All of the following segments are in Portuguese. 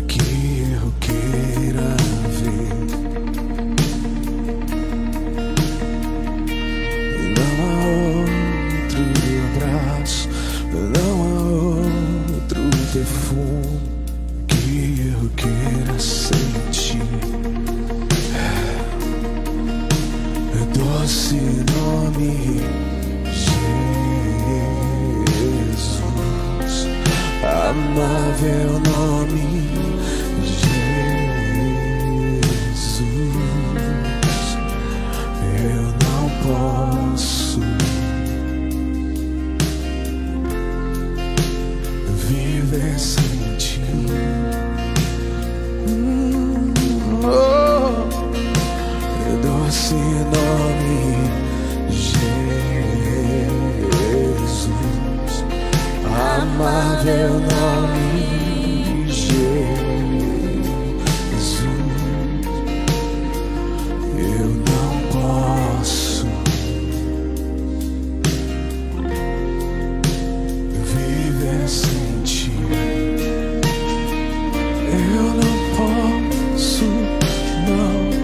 que eu queira ver. Não há outro abraço, não há outro perfume que eu queira sentir. Doce nome, Jesus, amável nome, Jesus. Eu não posso viver sem ti. Doce nome, Jesus, amável nome, Jesus. Eu não posso viver sem ti. Eu não posso, não.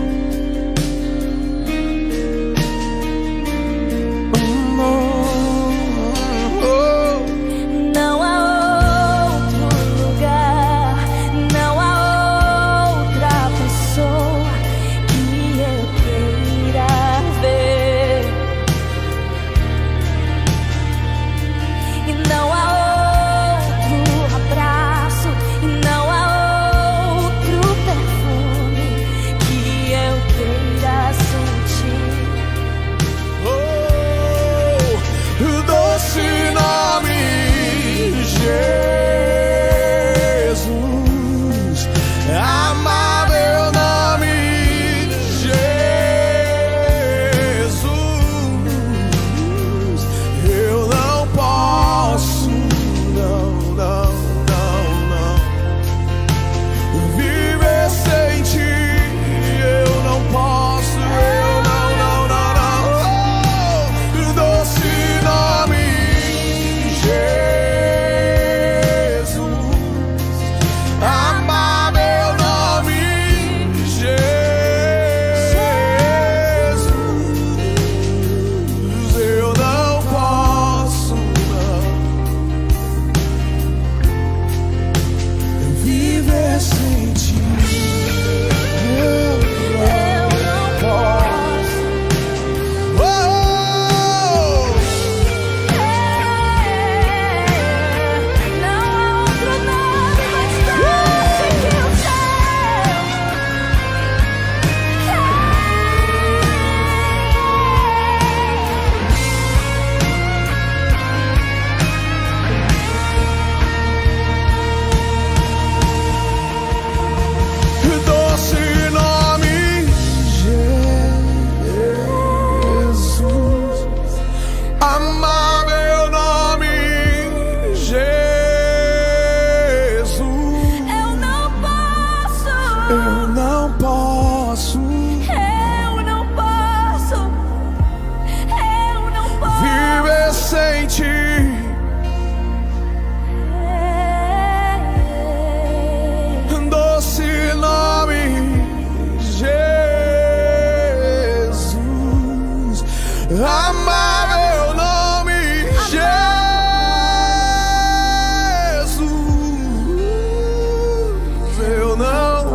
Amável nome, Jesus. Eu não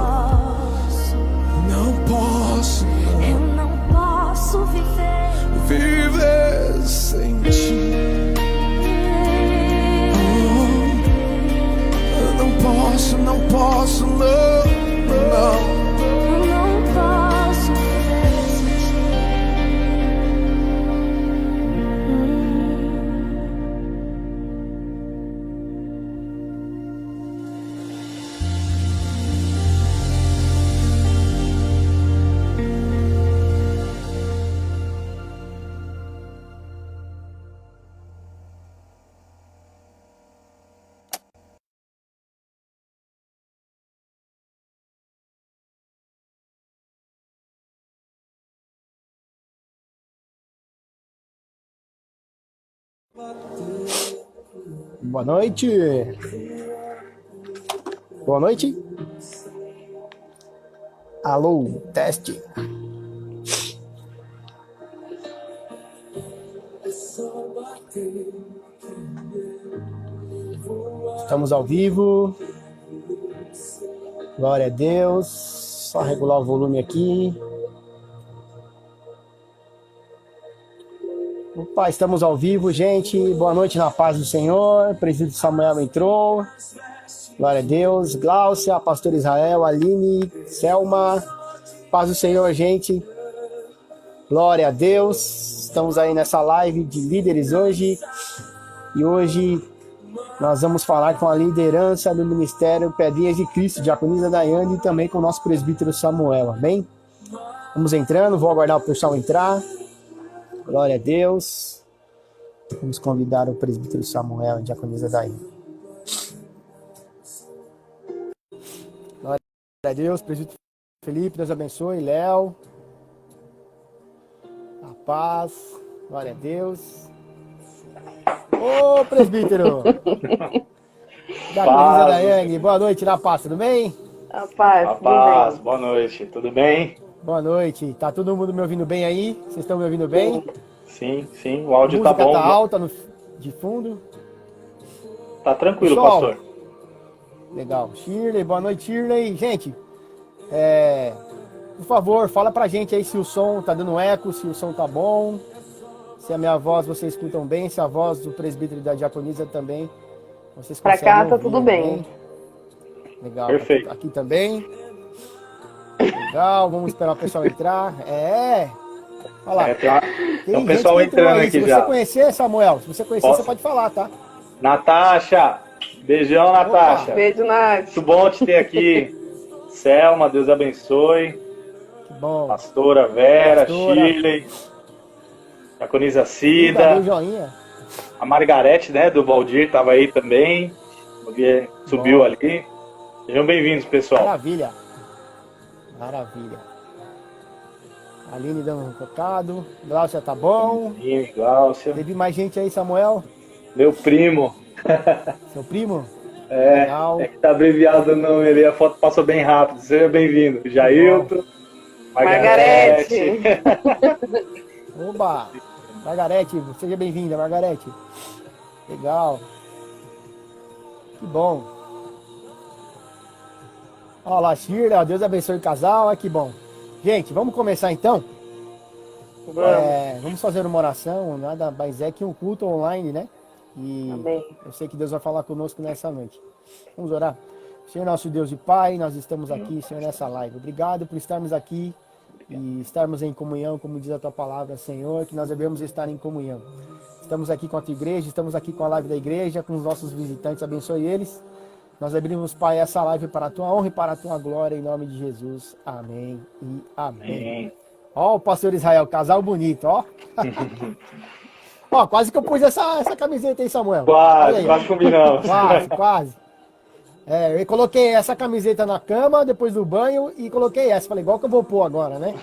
posso, eu não posso viver sem ti. Eu não posso, não, não. Boa noite. Boa noite. Alô, teste. Estamos ao vivo. Glória a Deus. Só regular o volume aqui. Opa, estamos ao vivo, gente. Boa noite na paz do Senhor. O presbítero Samuel entrou. Glória a Deus. Gláucia, pastor Israel, Aline, Selma. Paz do Senhor, gente. Glória a Deus. Estamos aí nessa live de líderes hoje. E hoje nós vamos falar com a liderança do Ministério Pedrinhas de Cristo, diaconisa Daiane, e também com o nosso presbítero Samuel, amém? Vamos entrando, vou aguardar o pessoal entrar. Glória a Deus. Vamos convidar o presbítero Samuel, a diaconisa Daiane. Glória a Deus, presbítero Felipe, Deus abençoe, Léo. A paz, glória a Deus. Ô, presbítero! Diaconisa Daiane, boa noite, na paz, tudo bem? A paz, tudo bem? Boa noite, tudo bem? Boa noite, tá todo mundo me ouvindo bem aí? Vocês estão me ouvindo bem? Sim, o áudio tá bom. Tá alta de fundo? Tá tranquilo, pessoal, pastor. Legal. Shirley, boa noite, Shirley. Gente, por favor, fala pra gente aí se o som tá dando eco, se o som tá bom, se a minha voz vocês escutam bem, se a voz do presbítero e da diaconisa também vocês conseguem pra cá tá ouvir, tudo bem. Legal. Perfeito. Aqui também. Legal, vamos esperar o pessoal entrar. Olha lá. Tem um pessoal entrando aqui já. Se você conhecer, Samuel, se você conhecer, você pode falar, tá? Natasha, beijão, Natasha. Opa. Beijo, Nath. Muito bom te ter aqui. Selma, Deus abençoe. Que bom. Pastora Vera, Shirley, diaconisa Cida. Joinha. A Margarete, né, do Valdir, tava aí também. Subiu ali. Sejam bem-vindos, pessoal. Maravilha. Aline dando um recado. Gláucia tá bom. Sim, Gláucia. Teve mais gente aí, Samuel? Meu primo. Seu primo? É que tá abreviado o nome ali, a foto passou bem rápido. Seja bem-vindo. Jailton. Margarete. Oba! Margarete, seja bem-vinda, Margarete. Legal. Que bom. Olha lá, Shirley, Deus abençoe o casal, olha que bom. Gente, vamos começar então? Vamos fazer uma oração, nada mais é que um culto online, né? E Amém. Eu sei que Deus vai falar conosco nessa noite. Vamos orar. Senhor nosso Deus e Pai, nós estamos aqui, Senhor, nessa live. Obrigado por estarmos aqui e estarmos em comunhão, como diz a Tua palavra, Senhor, que nós devemos estar em comunhão. Estamos aqui com a Tua igreja, estamos aqui com a live da igreja, com os nossos visitantes, abençoe eles. Nós abrimos, Pai, essa live para a Tua honra e para a Tua glória, em nome de Jesus. Amém e amém. Ó, o pastor Israel, casal bonito, ó. Ó, quase que eu pus essa camiseta aí, Samuel. Quase combinamos. Quase. Eu coloquei essa camiseta na cama, depois do banho, e coloquei essa. Falei, igual que eu vou pôr agora, né?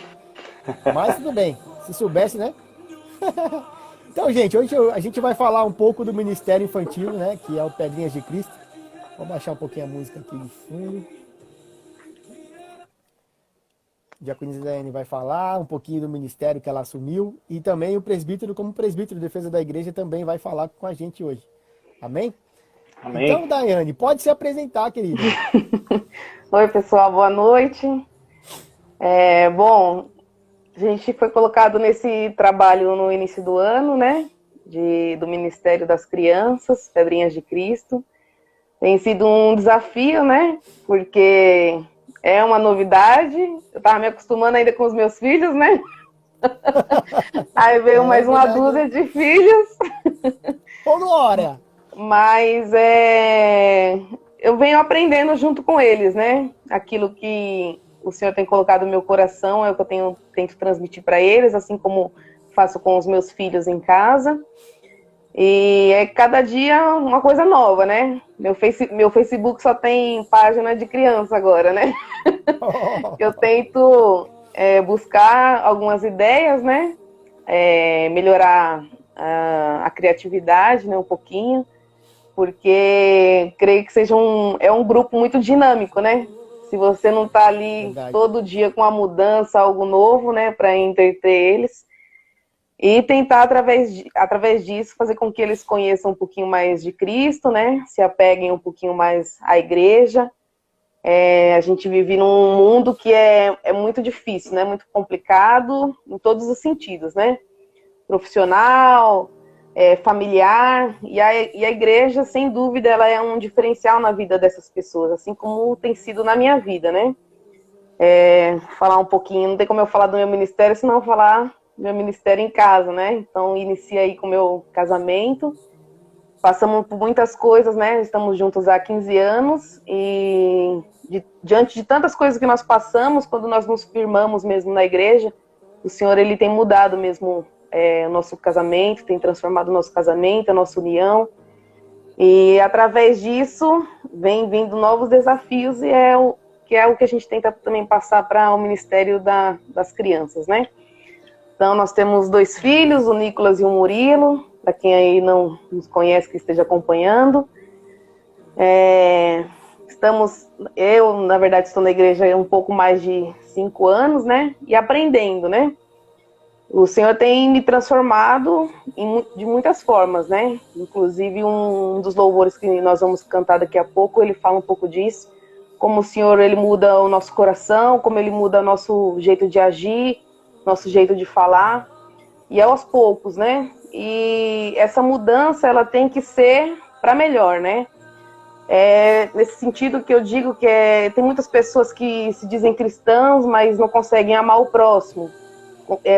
Mas tudo bem, se soubesse, né? Então, gente, hoje a gente vai falar um pouco do Ministério Infantil, né? Que é o Pedrinhas de Cristo. Vou baixar um pouquinho a música aqui de fundo. A diaconisa Daiane vai falar um pouquinho do ministério que ela assumiu. E também o presbítero, como presbítero de defesa da igreja, também vai falar com a gente hoje. Amém? Amém. Então, Daiane, pode se apresentar, querida. Oi, pessoal, boa noite. Bom, a gente foi colocado nesse trabalho no início do ano, né? Do Ministério das Crianças, Pedrinhas de Cristo. Tem sido um desafio, né? Porque é uma novidade. Eu estava me acostumando ainda com os meus filhos, né? Aí veio mais uma dúzia de filhos. Toda hora. Mas eu venho aprendendo junto com eles, né? Aquilo que o Senhor tem colocado no meu coração é o que eu tento transmitir para eles, assim como faço com os meus filhos em casa. E é cada dia uma coisa nova, né? Meu Facebook só tem página de criança agora, né? Eu tento buscar algumas ideias, né? Melhorar a criatividade, né? Um pouquinho, porque creio que é um grupo muito dinâmico, né? Se você não está ali Verdade. todo dia com uma mudança, algo novo, né, para entreter eles. E tentar, através disso, fazer com que eles conheçam um pouquinho mais de Cristo, né? Se apeguem um pouquinho mais à igreja. A gente vive num mundo que é muito difícil, né? Muito complicado em todos os sentidos, né? Profissional, familiar. E a igreja, sem dúvida, ela é um diferencial na vida dessas pessoas, assim como tem sido na minha vida, né? Falar um pouquinho, não tem como eu falar do meu ministério, se não falar meu ministério em casa, né? Então, inicia aí com o meu casamento. Passamos por muitas coisas, né? Estamos juntos há 15 anos e diante de tantas coisas que nós passamos, quando nós nos firmamos mesmo na igreja, o Senhor, Ele tem mudado mesmo o nosso casamento, tem transformado o nosso casamento, a nossa união. E através disso, vem vindo novos desafios e é o que a gente tenta também passar para o Ministério das Crianças, né? Então, nós temos 2 filhos, o Nicolas e o Murilo, para quem aí não nos conhece, que esteja acompanhando. Eu, na verdade, estou na igreja há um pouco mais de 5 anos, né? E aprendendo, né? O Senhor tem me transformado de muitas formas, né? Inclusive, um dos louvores que nós vamos cantar daqui a pouco, ele fala um pouco disso. Como o Senhor, Ele muda o nosso coração, como Ele muda o nosso jeito de agir, nosso jeito de falar, e aos poucos, né? E essa mudança, ela tem que ser para melhor, né? Nesse sentido que eu digo que tem muitas pessoas que se dizem cristãos, mas não conseguem amar o próximo.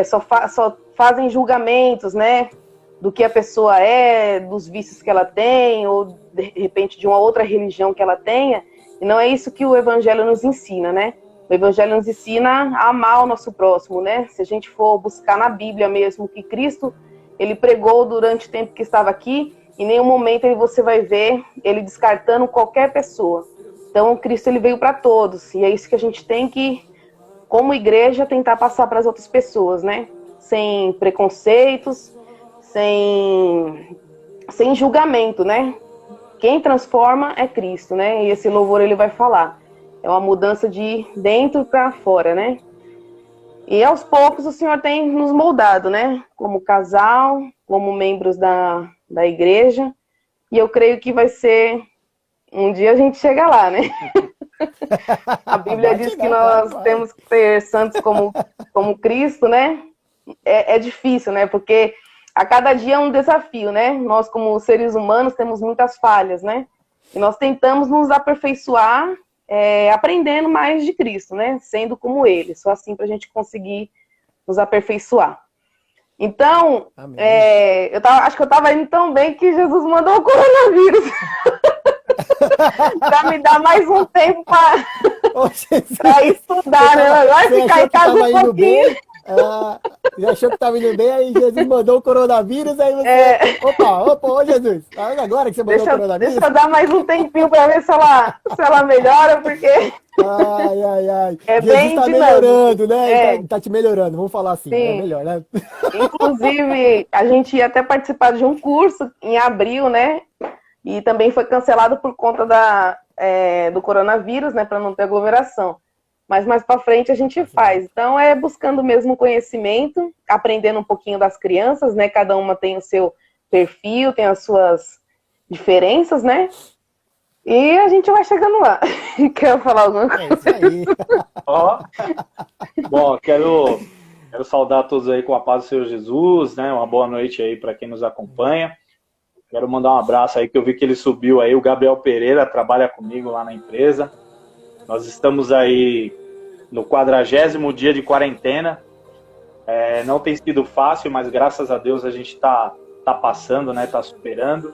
Só fazem julgamentos, né? Do que a pessoa dos vícios que ela tem, ou de repente de uma outra religião que ela tenha, e não é isso que o Evangelho nos ensina, né? O Evangelho nos ensina a amar o nosso próximo, né? Se a gente for buscar na Bíblia mesmo que Cristo, Ele pregou durante o tempo que estava aqui, em nenhum momento você vai ver Ele descartando qualquer pessoa. Então, Cristo, Ele veio para todos, e é isso que a gente tem que, como igreja, tentar passar para as outras pessoas, né? Sem preconceitos, sem julgamento, né? Quem transforma é Cristo, né? E esse louvor, ele vai falar. É uma mudança de dentro para fora, né? E aos poucos o Senhor tem nos moldado, né? Como casal, como membros da igreja. E eu creio que vai ser... Um dia a gente chega lá, né? A Bíblia diz que nós temos que ser santos como Cristo, né? É difícil, né? Porque a cada dia é um desafio, né? Nós, como seres humanos, temos muitas falhas, né? E nós tentamos nos aperfeiçoar aprendendo mais de Cristo, né? Sendo como Ele. Só assim para a gente conseguir nos aperfeiçoar. Então, acho que eu estava indo tão bem que Jesus mandou o coronavírus. Para me dar mais um tempo para estudar, né? Agora ficar em casa um pouquinho. Você achou que estava indo bem, aí Jesus mandou o coronavírus, aí você... Opa, ô Jesus, agora que você mandou o coronavírus? Deixa eu dar mais um tempinho para ver se ela melhora, porque... Ai. É Jesus bem tá dinâmico. melhorando, né? Tá te melhorando, vamos falar assim, Sim. é melhor, né? Inclusive, a gente ia até participar de um curso em abril, né? E também foi cancelado por conta do coronavírus, né? Para não ter aglomeração. Mas mais para frente a gente faz. Então, buscando mesmo conhecimento, aprendendo um pouquinho das crianças, né? Cada uma tem o seu perfil, tem as suas diferenças, né? E a gente vai chegando lá. Quer falar alguma coisa? É isso aí. Bom, quero saudar todos aí com a paz do Senhor Jesus, né? Uma boa noite aí para quem nos acompanha. Quero mandar um abraço aí, que eu vi que ele subiu aí, o Gabriel Pereira, trabalha comigo lá na empresa. Nós estamos aí no 40º dia de quarentena. Não tem sido fácil, mas graças a Deus a gente tá passando, né? Tá superando.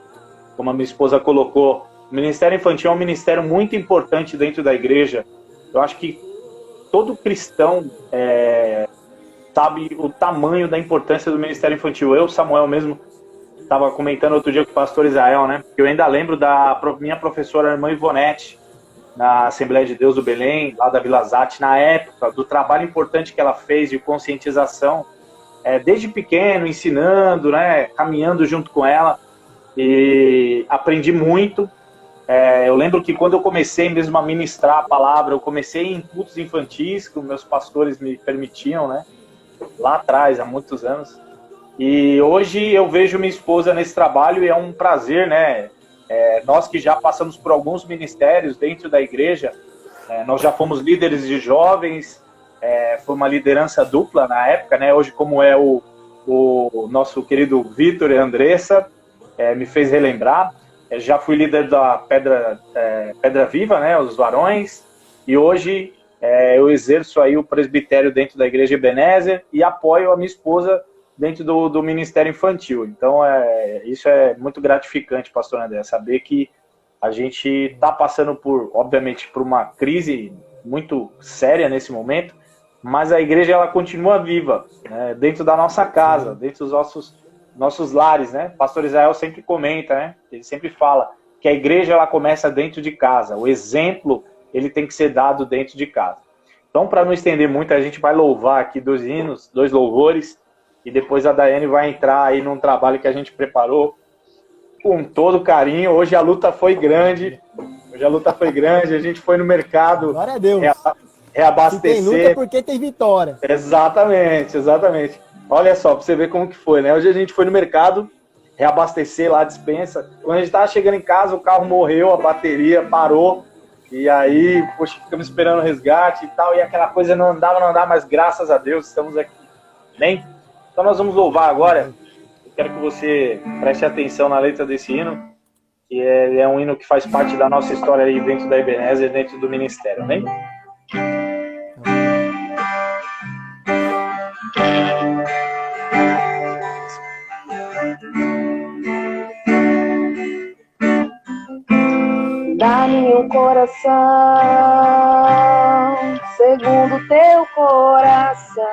Como a minha esposa colocou, o Ministério Infantil é um ministério muito importante dentro da igreja. Eu acho que todo cristão sabe o tamanho da importância do Ministério Infantil. Eu, Samuel mesmo, estava comentando outro dia com o pastor Israel, né? Eu ainda lembro da minha professora, a irmã Ivonete, na Assembleia de Deus do Belém, lá da Vila Zate, na época, do trabalho importante que ela fez de conscientização, desde pequeno, ensinando, né? Caminhando junto com ela, e aprendi muito. Eu lembro que quando eu comecei mesmo a ministrar a palavra, eu comecei em cultos infantis, que os meus pastores me permitiam, né? Lá atrás, há muitos anos. E hoje eu vejo minha esposa nesse trabalho e é um prazer, né? Nós que já passamos por alguns ministérios dentro da igreja, nós já fomos líderes de jovens, foi uma liderança dupla na época, né? Hoje, como é o nosso querido Vitor e Andressa, me fez relembrar. Já fui líder da Pedra Viva, né? Os varões, e hoje eu exerço aí o presbitério dentro da igreja Ebenezer e apoio a minha esposa dentro do ministério infantil. Então, isso é muito gratificante, pastor André, saber que a gente está passando obviamente, por uma crise muito séria nesse momento, mas a igreja ela continua viva, né, dentro da nossa casa, dentro dos nossos lares, né? O pastor Israel sempre comenta, né? Ele sempre fala que a igreja ela começa dentro de casa, o exemplo ele tem que ser dado dentro de casa. Então, para não estender muito, a gente vai louvar aqui 2 hinos, 2 louvores, e depois a Daiane vai entrar aí num trabalho que a gente preparou com todo carinho. Hoje a luta foi grande, a gente foi no mercado. Glória a Deus. Reabastecer. Se tem luta porque tem vitória. Exatamente. Olha só, pra você ver como que foi, né? Hoje a gente foi no mercado reabastecer lá a despensa. Quando a gente tava chegando em casa, o carro morreu, a bateria parou. E aí, poxa, ficamos esperando o resgate e tal. E aquela coisa não andava, mas graças a Deus estamos aqui. Amém? Então nós vamos louvar agora. Eu quero que você preste atenção na letra desse hino, que é um hino que faz parte da nossa história aí dentro da Ebenezer, dentro do ministério, amém? Dá-me um coração segundo teu coração,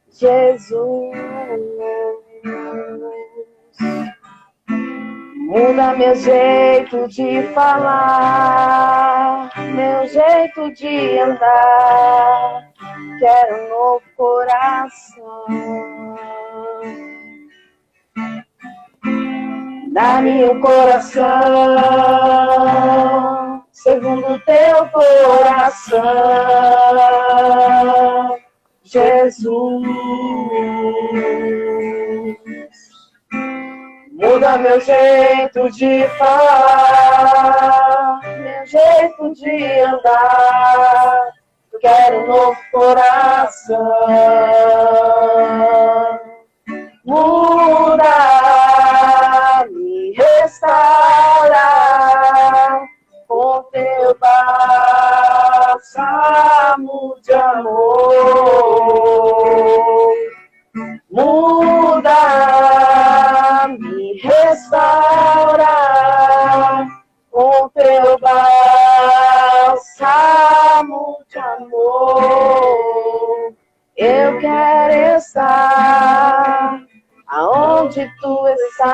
Jesus. Muda meu jeito de falar, meu jeito de andar. Quero um novo coração. Dá-me um coração segundo teu coração, Jesus. Muda meu jeito de falar, meu jeito de andar. Quero um novo coração. Muda, me restaura com teu bálsamo de amor. Muda, me restaura com teu bálsamo de amor. Eu quero estar aonde tu estás,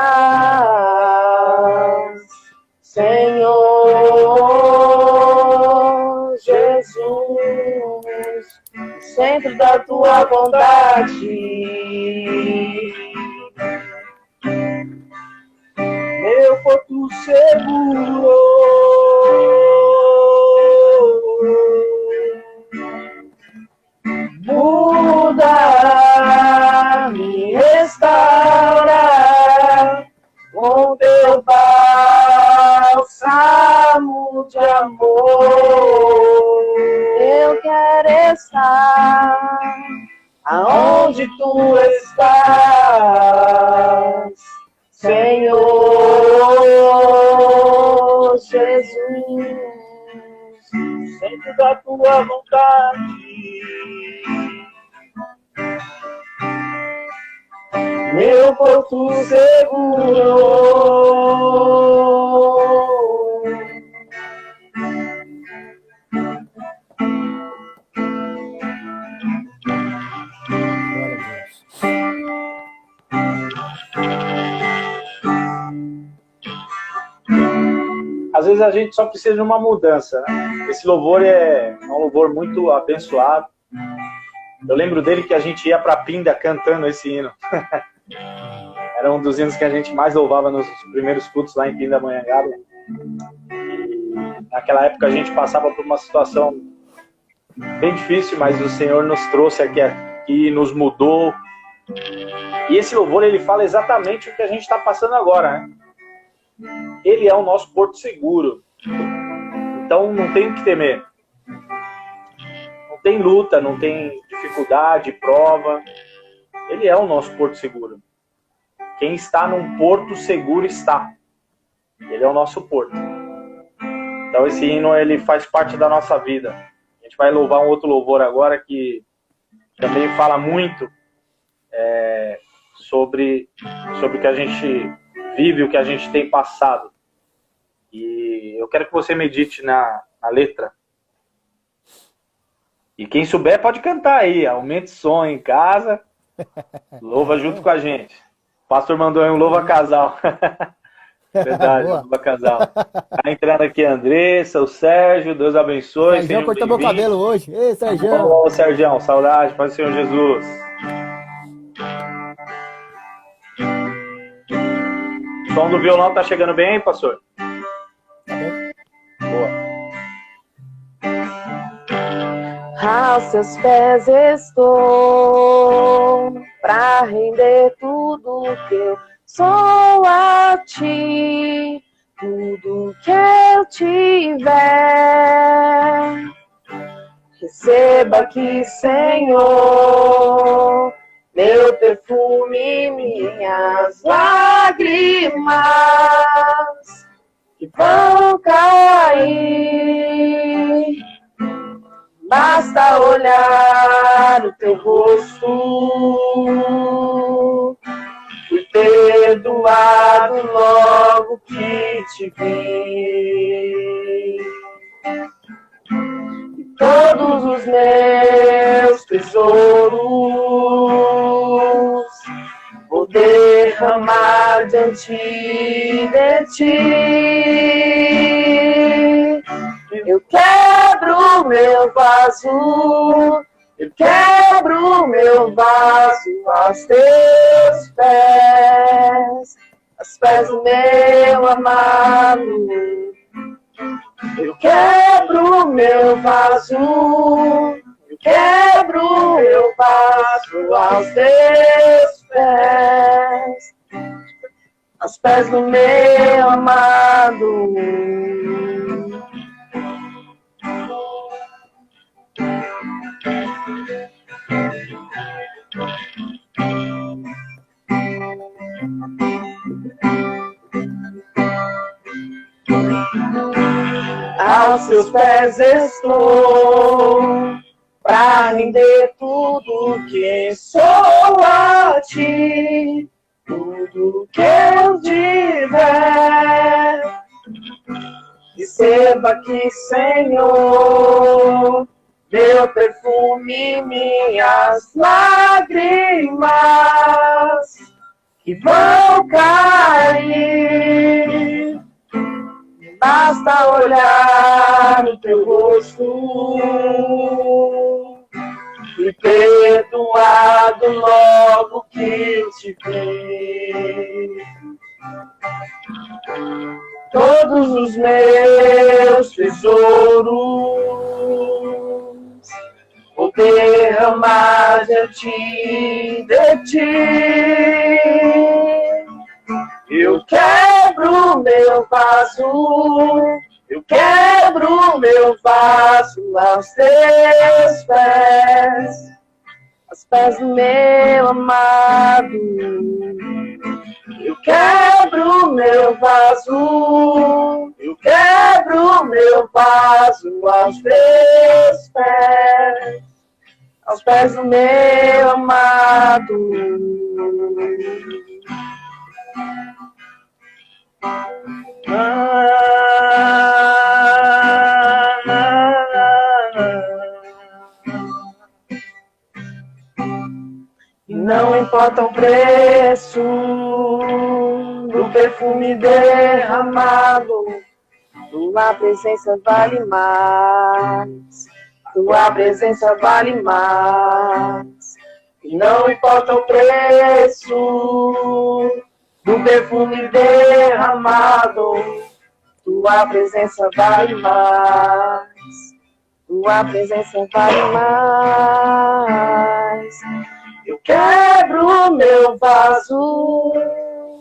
Senhor Jesus, centro da tua vontade, meu porto seguro. Muda, me restaura com teu bálsamo de amor. Eu quero estar aonde tu estás, Senhor Jesus, centro da tua vontade. Meu porto seguro. Às vezes a gente só precisa de uma mudança, né? Esse louvor é um louvor muito abençoado. Eu lembro dele que a gente ia para Pinda cantando esse hino. Era um dos hinos que a gente mais louvava nos primeiros cultos lá em Pindamonhangaba. Naquela época a gente passava por uma situação bem difícil, mas o Senhor nos trouxe aqui, nos mudou. E esse louvor, ele fala exatamente o que a gente está passando agora, né? Ele é o nosso porto seguro. Então não tem o que temer. Não tem luta, não tem dificuldade, prova. Ele é o nosso porto seguro. Quem está num porto seguro está. Ele é o nosso porto. Então esse hino, ele faz parte da nossa vida. A gente vai louvar um outro louvor agora que também fala muito sobre o que a gente vive, o que a gente tem passado. E eu quero que você medite na letra. E quem souber pode cantar aí, aumente o som em casa, louva junto com a gente. O pastor mandou aí um louva casal. Verdade, louva casal. Tá entrando aqui a Andressa, o Sérgio, Deus abençoe. Sérgio cortou meu cabelo hoje. Ei, Sérgio. Ô, Sérgio, saudade, paz do Senhor Jesus. O som do violão tá chegando bem, pastor? Tá bem. Boa. Aos seus pés estou, pra render tudo que eu sou a ti, tudo que eu tiver. Receba aqui, Senhor, meu perfume, minhas lágrimas que vão cair. Basta olhar o teu rosto, fui perdoado logo que te vi. E todos os meus tesouros vou derramar diante de ti. Eu quebro meu vaso, eu quebro meu vaso aos teus pés, aos pés do meu amado. Eu quebro meu vaso, eu quebro meu vaso aos teus pés, aos pés do meu amado. Aos seus pés estou, pra render tudo que sou a ti, tudo que eu tiver. Receba aqui, Senhor, meu perfume, minhas lágrimas que vão cair. Basta olhar o teu rosto e perdoado logo que te vi. Todos os meus tesouros vou derramar diante de ti. Eu quebro meu vaso, eu quebro meu vaso aos teus pés, aos pés do meu amado. Eu quebro meu vaso, eu quebro meu vaso aos teus pés do meu amado. Não importa o preço do perfume derramado, tua presença vale mais, tua presença vale mais. Não importa o preço do perfume derramado. Tua presença vale mais, tua presença vale mais. Eu quebro meu vaso,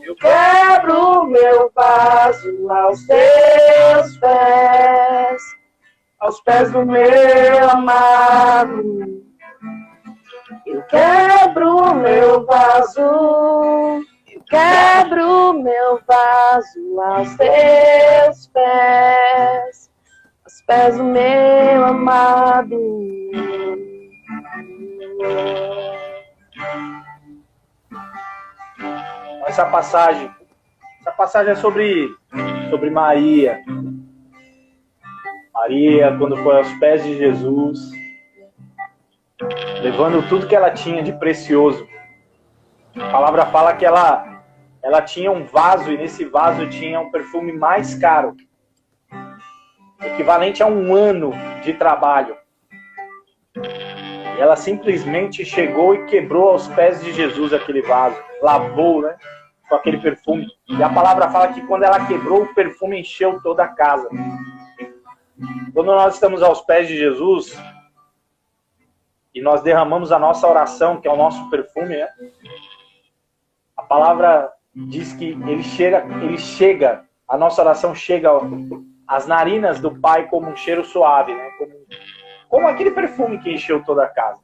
eu quebro meu vaso aos teus pés do meu amado. Eu quebro meu vaso, eu quebro meu vaso aos teus pés do meu amado. Essa passagem é sobre Maria. Maria, quando foi aos pés de Jesus, levando tudo que ela tinha de precioso. A palavra fala que ela tinha um vaso, e nesse vaso tinha um perfume mais caro, equivalente a 1 ano de trabalho. E ela simplesmente chegou e quebrou aos pés de Jesus aquele vaso, lavou, né, com aquele perfume. E a palavra fala que quando ela quebrou, o perfume encheu toda a casa. Quando nós estamos aos pés de Jesus e nós derramamos a nossa oração, que é o nosso perfume, né? A palavra diz que ele chega, a nossa oração chega às narinas do Pai como um cheiro suave, né? Como aquele perfume que encheu toda a casa.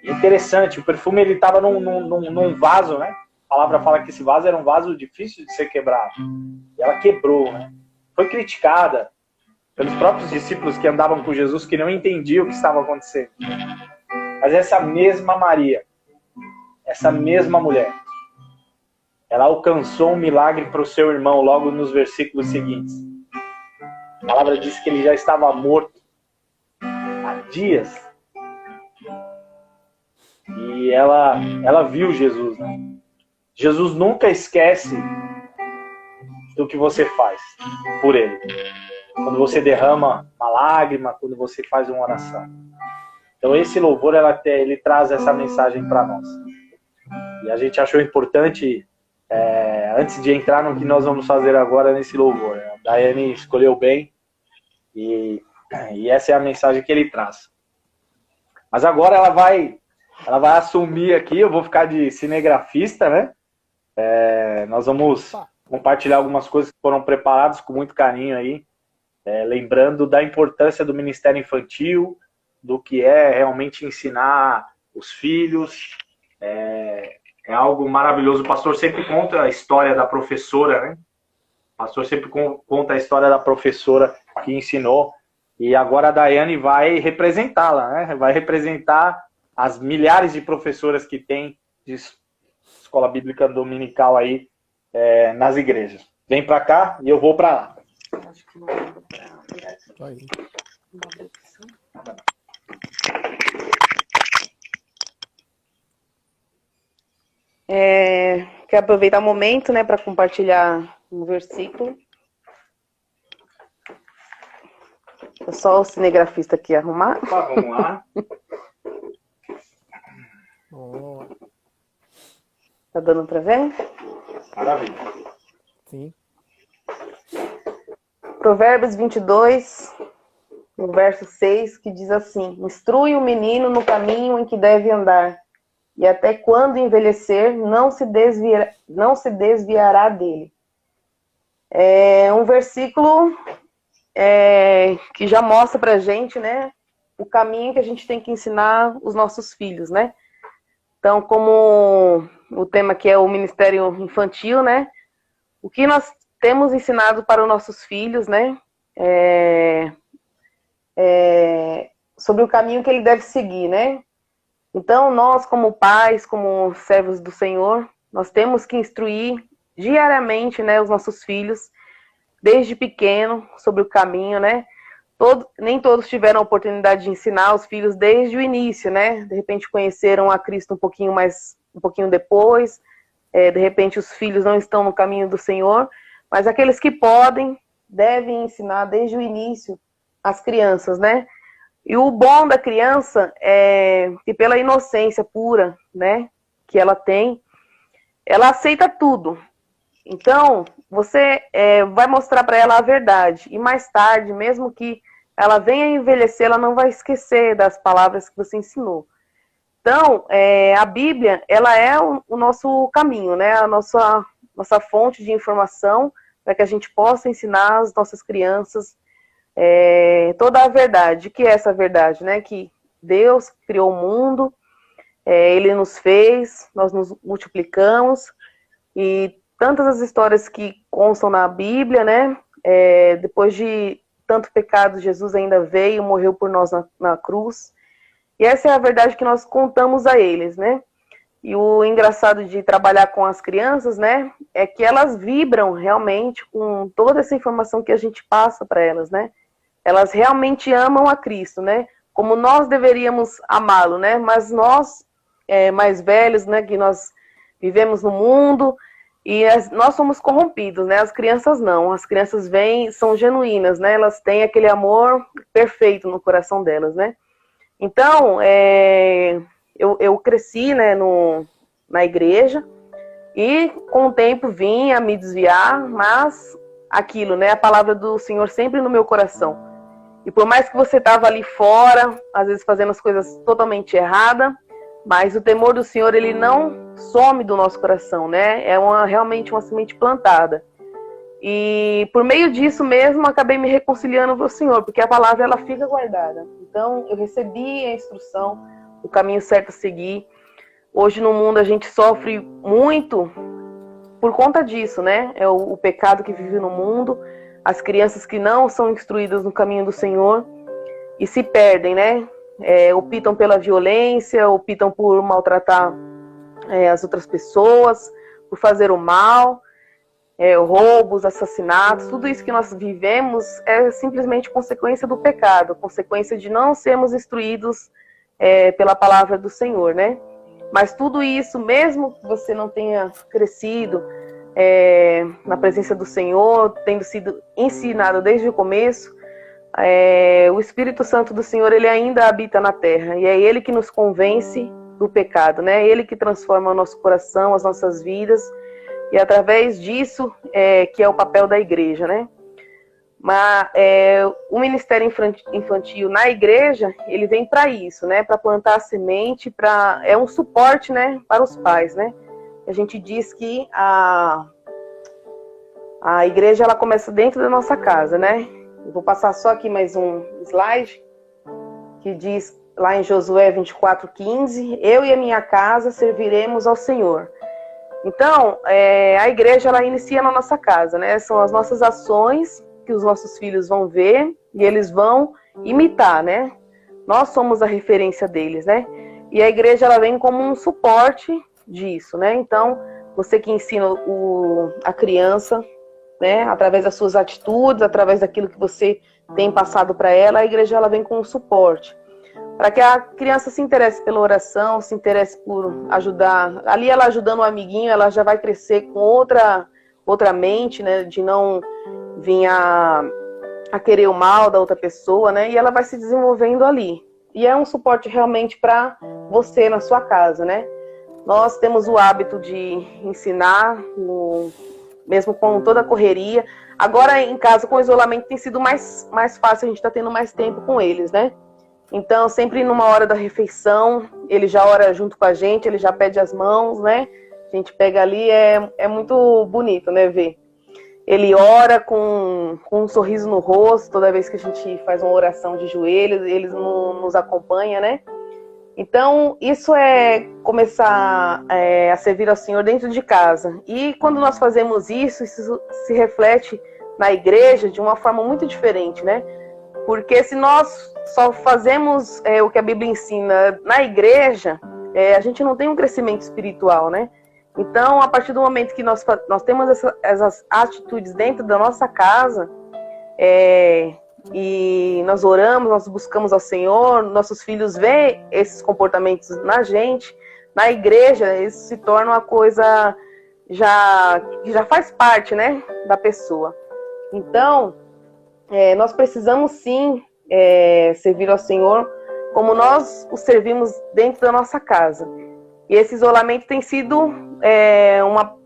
Interessante, o perfume ele estava num vaso, né? A palavra fala que esse vaso era um vaso difícil de ser quebrado. E ela quebrou, né? Foi criticada pelos próprios discípulos que andavam com Jesus, que não entendiam o que estava acontecendo. Mas essa mesma Maria, essa mesma mulher, ela alcançou um milagre para o seu irmão logo nos versículos seguintes. A palavra diz que ele já estava morto há dias. E ela viu Jesus, né? Jesus nunca esquece do que você faz por ele. Quando você derrama uma lágrima, quando você faz uma oração. Então esse louvor, ele traz essa mensagem para nós. E a gente achou importante, antes de entrar no que nós vamos fazer agora nesse louvor. A Daiane escolheu bem e essa é a mensagem que ele traz. Mas agora ela vai assumir aqui, eu vou ficar de cinegrafista, né? Nós vamos compartilhar algumas coisas que foram preparadas com muito carinho aí, lembrando da importância do ministério infantil, do que é realmente ensinar os filhos. É algo maravilhoso. O pastor sempre conta a história da professora, né? O pastor sempre conta a história da professora que ensinou. E agora a Daiane vai representá-la, né? Vai representar as milhares de professoras que tem de escola bíblica dominical aí nas igrejas. Vem para cá e eu vou para lá. Acho que não dá pra... Aí. Quero aproveitar o momento, né, para compartilhar um versículo. É só o cinegrafista aqui arrumar. Vamos lá. Oh, Tá dando para ver? Maravilha. sim. Provérbios 22, no verso 6, que diz assim: instrui o menino no caminho em que deve andar, e até quando envelhecer, não se desviará dele. É um versículo que já mostra pra gente, né, o caminho que a gente tem que ensinar os nossos filhos, né? Então, como o tema aqui é o ministério infantil, né, o que nós temos ensinado para os nossos filhos, né, sobre o caminho que ele deve seguir, né? Então, nós, como pais, como servos do Senhor, nós temos que instruir diariamente, né, os nossos filhos, desde pequeno, sobre o caminho, né? Nem todos tiveram a oportunidade de ensinar os filhos desde o início, né? De repente conheceram a Cristo um pouquinho depois, de repente os filhos não estão no caminho do Senhor, mas aqueles que podem, devem ensinar desde o início as crianças, né? E o bom da criança é que pela inocência pura, né, que ela tem, ela aceita tudo. Então, você vai mostrar para ela a verdade. E mais tarde, mesmo que ela venha envelhecer, ela não vai esquecer das palavras que você ensinou. Então, a Bíblia, ela é o nosso caminho, né? A nossa fonte de informação para que a gente possa ensinar as nossas crianças toda a verdade. O que é essa verdade, né? Que Deus criou o mundo, Ele nos fez, nós nos multiplicamos, e tantas as histórias que constam na Bíblia, né? Depois de tanto pecado, Jesus ainda veio, morreu por nós na cruz. E essa é a verdade que nós contamos a eles, né? E o engraçado de trabalhar com as crianças, né? É que elas vibram realmente com toda essa informação que a gente passa para elas, né? Elas realmente amam a Cristo, né? Como nós deveríamos amá-lo, né? Mas nós, mais velhos, né? Que nós vivemos no mundo e nós somos corrompidos, né? As crianças não. As crianças são genuínas, né? Elas têm aquele amor perfeito no coração delas, né? Então, eu cresci, né, na igreja e com o tempo vim a me desviar, mas aquilo, né, a palavra do Senhor sempre no meu coração. E por mais que você estava ali fora, às vezes fazendo as coisas totalmente erradas, mas o temor do Senhor, ele não some do nosso coração, né? É realmente uma semente plantada. E por meio disso mesmo, acabei me reconciliando com o Senhor, porque a palavra ela fica guardada. Então, eu recebi a instrução, o caminho certo a seguir. Hoje no mundo a gente sofre muito por conta disso, né? É o pecado que vive no mundo, as crianças que não são instruídas no caminho do Senhor e se perdem, né? Optam pela violência, optam por maltratar as outras pessoas, por fazer o mal. Roubos, assassinatos, tudo isso que nós vivemos é simplesmente consequência do pecado, consequência de não sermos instruídos pela palavra do Senhor, né? Mas tudo isso, mesmo que você não tenha crescido na presença do Senhor, tendo sido ensinado desde o começo, o Espírito Santo do Senhor, ele ainda habita na terra, e é Ele que nos convence do pecado, né? É Ele que transforma o nosso coração, as nossas vidas. E através disso, que é o papel da igreja, né? Mas o ministério infantil na igreja, ele vem para isso, né? Para plantar a semente, é um suporte, né? Para os pais, né? A gente diz que a igreja, ela começa dentro da nossa casa, né? Eu vou passar só aqui mais um slide, que diz lá em Josué 24:15, eu e a minha casa serviremos ao Senhor. Então, a igreja, ela inicia na nossa casa, né? São as nossas ações que os nossos filhos vão ver e eles vão imitar, né? Nós somos a referência deles, né? E a igreja, ela vem como um suporte disso, né? Então, você que ensina a criança, né? Através das suas atitudes, através daquilo que você tem passado para ela, a igreja, ela vem com um suporte. Para que a criança se interesse pela oração, se interesse por ajudar. Ali ela ajudando o amiguinho, ela já vai crescer com outra mente, né? De não vir a querer o mal da outra pessoa, né? E ela vai se desenvolvendo ali. E é um suporte realmente para você na sua casa, né? Nós temos o hábito de ensinar, mesmo com toda a correria. Agora em casa, com o isolamento, tem sido mais fácil, a gente está tendo mais tempo com eles, né? Então, sempre numa hora da refeição, ele já ora junto com a gente, ele já pede as mãos, né? A gente pega ali, é muito bonito, né, ver. Ele ora com um sorriso no rosto, toda vez que a gente faz uma oração de joelhos, eles nos acompanham, né? Então, isso é começar a servir ao Senhor dentro de casa. E quando nós fazemos isso se reflete na igreja de uma forma muito diferente, né? Porque se nós só fazemos o que a Bíblia ensina na igreja, a gente não tem um crescimento espiritual, né? Então, a partir do momento que nós temos essas atitudes dentro da nossa casa, e nós oramos, nós buscamos ao Senhor, nossos filhos veem esses comportamentos na gente, na igreja, isso se torna uma coisa que já faz parte, né, da pessoa. Então, nós precisamos sim servir ao Senhor como nós o servimos dentro da nossa casa. E esse isolamento tem sido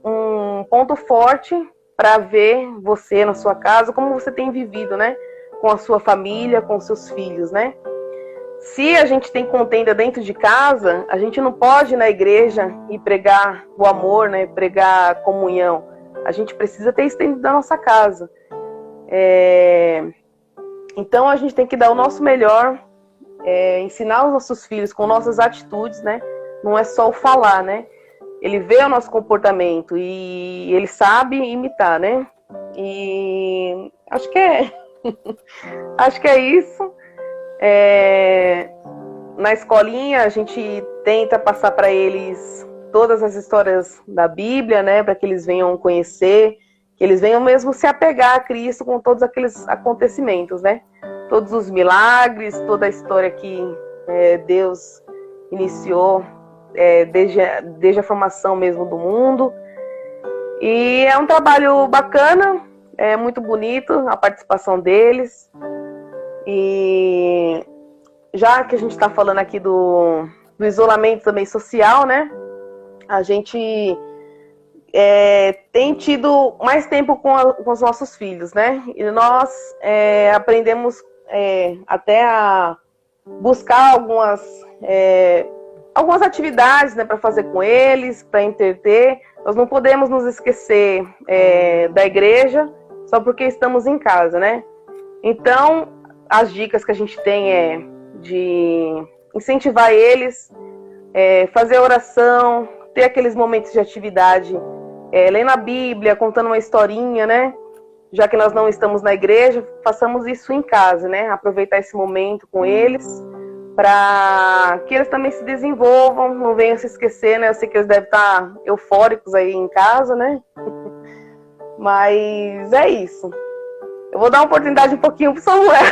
um ponto forte para ver você na sua casa, como você tem vivido, né? Com a sua família, com os seus filhos, né? Se a gente tem contenda dentro de casa, a gente não pode ir na igreja e pregar o amor, né? Pregar a comunhão. A gente precisa ter isso dentro da nossa casa. Então a gente tem que dar o nosso melhor, ensinar os nossos filhos com nossas atitudes, né? Não é só o falar, né? Ele vê o nosso comportamento e ele sabe imitar, né? E acho que acho que é isso. Na escolinha a gente tenta passar para eles todas as histórias da Bíblia, né? Para que eles venham conhecer, que eles venham mesmo se apegar a Cristo com todos aqueles acontecimentos, né? Todos os milagres, toda a história que Deus iniciou desde a formação mesmo do mundo. E é um trabalho bacana, é muito bonito a participação deles. E já que a gente está falando aqui do isolamento também social, né? A gente tem tido mais tempo com os nossos filhos, né? E nós aprendemos até a buscar algumas atividades, né, para fazer com eles, para entreter. Nós não podemos nos esquecer da igreja só porque estamos em casa, né? Então, as dicas que a gente tem é de incentivar eles, fazer oração, ter aqueles momentos de atividade, lendo a Bíblia, contando uma historinha, né? Já que nós não estamos na igreja, façamos isso em casa, né? Aproveitar esse momento com eles, para que eles também se desenvolvam, não venham se esquecer, né? Eu sei que eles devem estar eufóricos aí em casa, né? Mas é isso. Eu vou dar uma oportunidade um pouquinho para o Samuel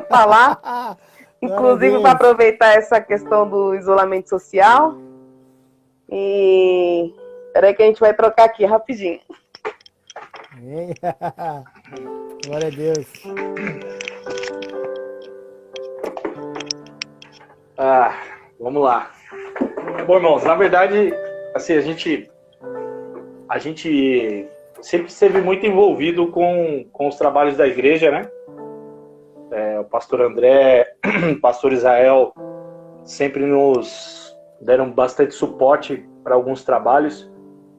falar, inclusive para aproveitar essa questão do isolamento social. E peraí que a gente vai trocar aqui rapidinho. Glória a Deus. Vamos lá. Bom, irmãos, na verdade, assim, a gente sempre esteve muito envolvido com os trabalhos da igreja, né? O pastor André, o pastor Israel sempre nos deram bastante suporte para alguns trabalhos,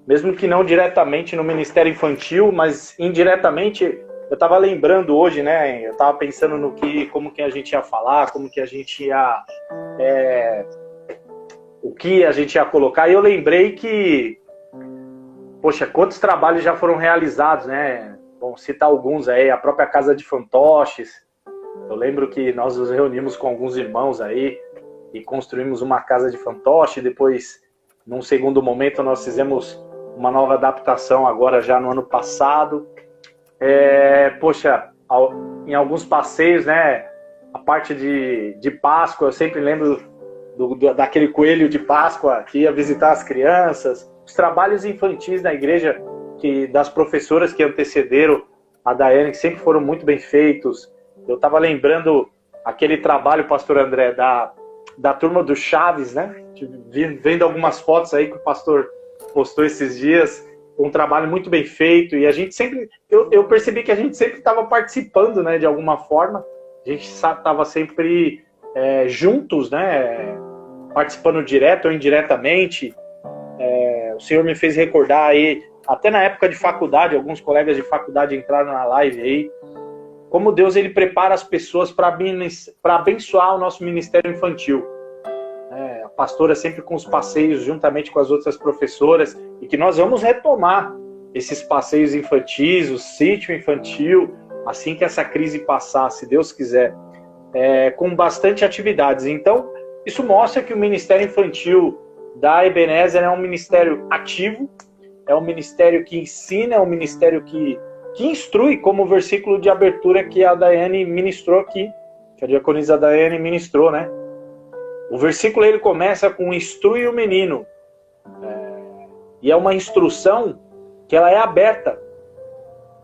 mesmo que não diretamente no Ministério Infantil, mas indiretamente. Eu estava lembrando hoje, né? Eu estava pensando como que a gente ia falar, como que a gente ia... o que a gente ia colocar, e eu lembrei que, poxa, quantos trabalhos já foram realizados, né? Vamos citar alguns aí, a própria Casa de Fantoches. Eu lembro que nós nos reunimos com alguns irmãos aí e construímos uma Casa de Fantoche. Depois, num segundo momento, nós fizemos uma nova adaptação agora já no ano passado. Poxa, em alguns passeios, né? A parte de Páscoa, eu sempre lembro daquele coelho de Páscoa que ia visitar as crianças. Os trabalhos infantis na igreja, das professoras que antecederam a Daiane, que sempre foram muito bem feitos. Eu estava lembrando aquele trabalho, pastor André, da turma do Chaves, né? Vendo algumas fotos aí que o pastor postou esses dias. Um trabalho muito bem feito. E a gente sempre... Eu percebi que a gente sempre estava participando, né? De alguma forma. A gente estava sempre juntos, né? Participando direto ou indiretamente. O Senhor me fez recordar aí, até na época de faculdade, alguns colegas de faculdade entraram na live aí, como Deus ele prepara as pessoas para abençoar o nosso ministério infantil. A pastora sempre com os passeios, juntamente com as outras professoras, e que nós vamos retomar esses passeios infantis, o sítio infantil, assim que essa crise passar, se Deus quiser, com bastante atividades. Então, isso mostra que o Ministério Infantil da Ebenezer é um ministério ativo, é um ministério que ensina, é um ministério que instrui, como o versículo de abertura que a Daiane ministrou aqui, que a diaconisa Daiane ministrou, né? O versículo ele começa com instrui o menino. E é uma instrução que ela é aberta.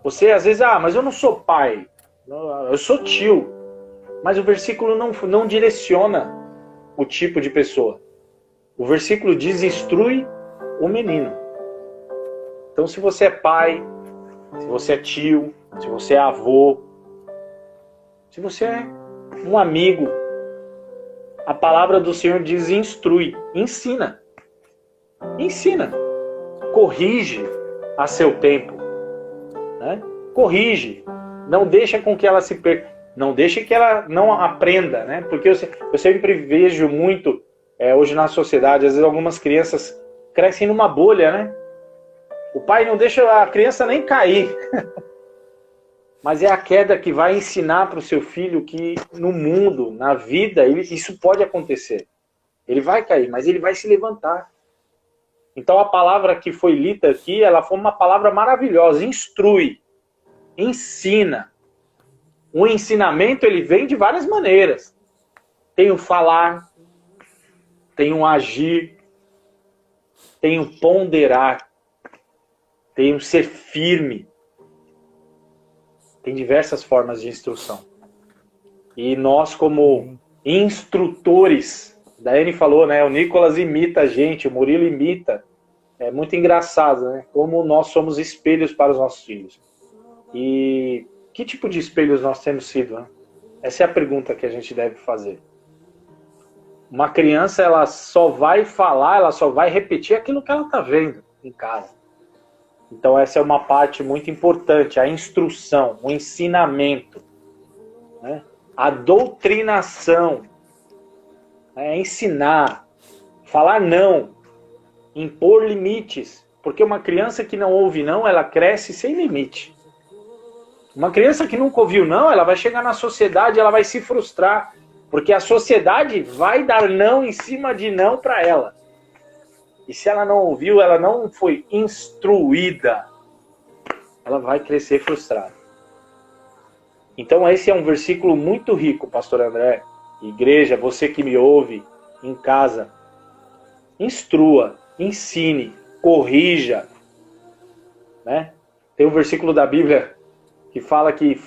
Você às vezes, mas eu não sou pai, eu sou tio. Mas o versículo não direciona o tipo de pessoa. O versículo diz: instrui o menino. Então, se você é pai, se você é tio, se você é avô, se você é um amigo, a palavra do Senhor diz: instrui, ensina. Ensina. Corrige a seu tempo. Né? Corrige. Não deixa com que ela se perca. Não deixe que ela não aprenda. Né? Porque eu sempre vejo muito, hoje na sociedade, às vezes algumas crianças crescem numa bolha, né? O pai não deixa a criança nem cair. Mas é a queda que vai ensinar para o seu filho que no mundo, na vida, isso pode acontecer. Ele vai cair, mas ele vai se levantar. Então a palavra que foi lida aqui, ela foi uma palavra maravilhosa. Instrui, ensina. O ensinamento, ele vem de várias maneiras. Tem o falar, tem o agir, tem o ponderar, tem o ser firme. Tem diversas formas de instrução. E nós, como instrutores, da Anne falou, né? O Nicolas imita a gente, o Murilo imita. É muito engraçado, né? Como nós somos espelhos para os nossos filhos. E que tipo de espelhos nós temos sido, né? Essa é a pergunta que a gente deve fazer. Uma criança, ela só vai falar, ela só vai repetir aquilo que ela está vendo em casa. Então essa é uma parte muito importante, a instrução, o ensinamento, né? A doutrinação, ensinar, falar não, impor limites, porque uma criança que não ouve não, ela cresce sem limite. Uma criança que nunca ouviu não, ela vai chegar na sociedade, ela vai se frustrar, porque a sociedade vai dar não em cima de não para ela. E se ela não ouviu, ela não foi instruída, ela vai crescer frustrada. Então esse é um versículo muito rico, pastor André. Igreja, você que me ouve em casa, instrua, ensine, corrija. Né? Tem um versículo da Bíblia que fala que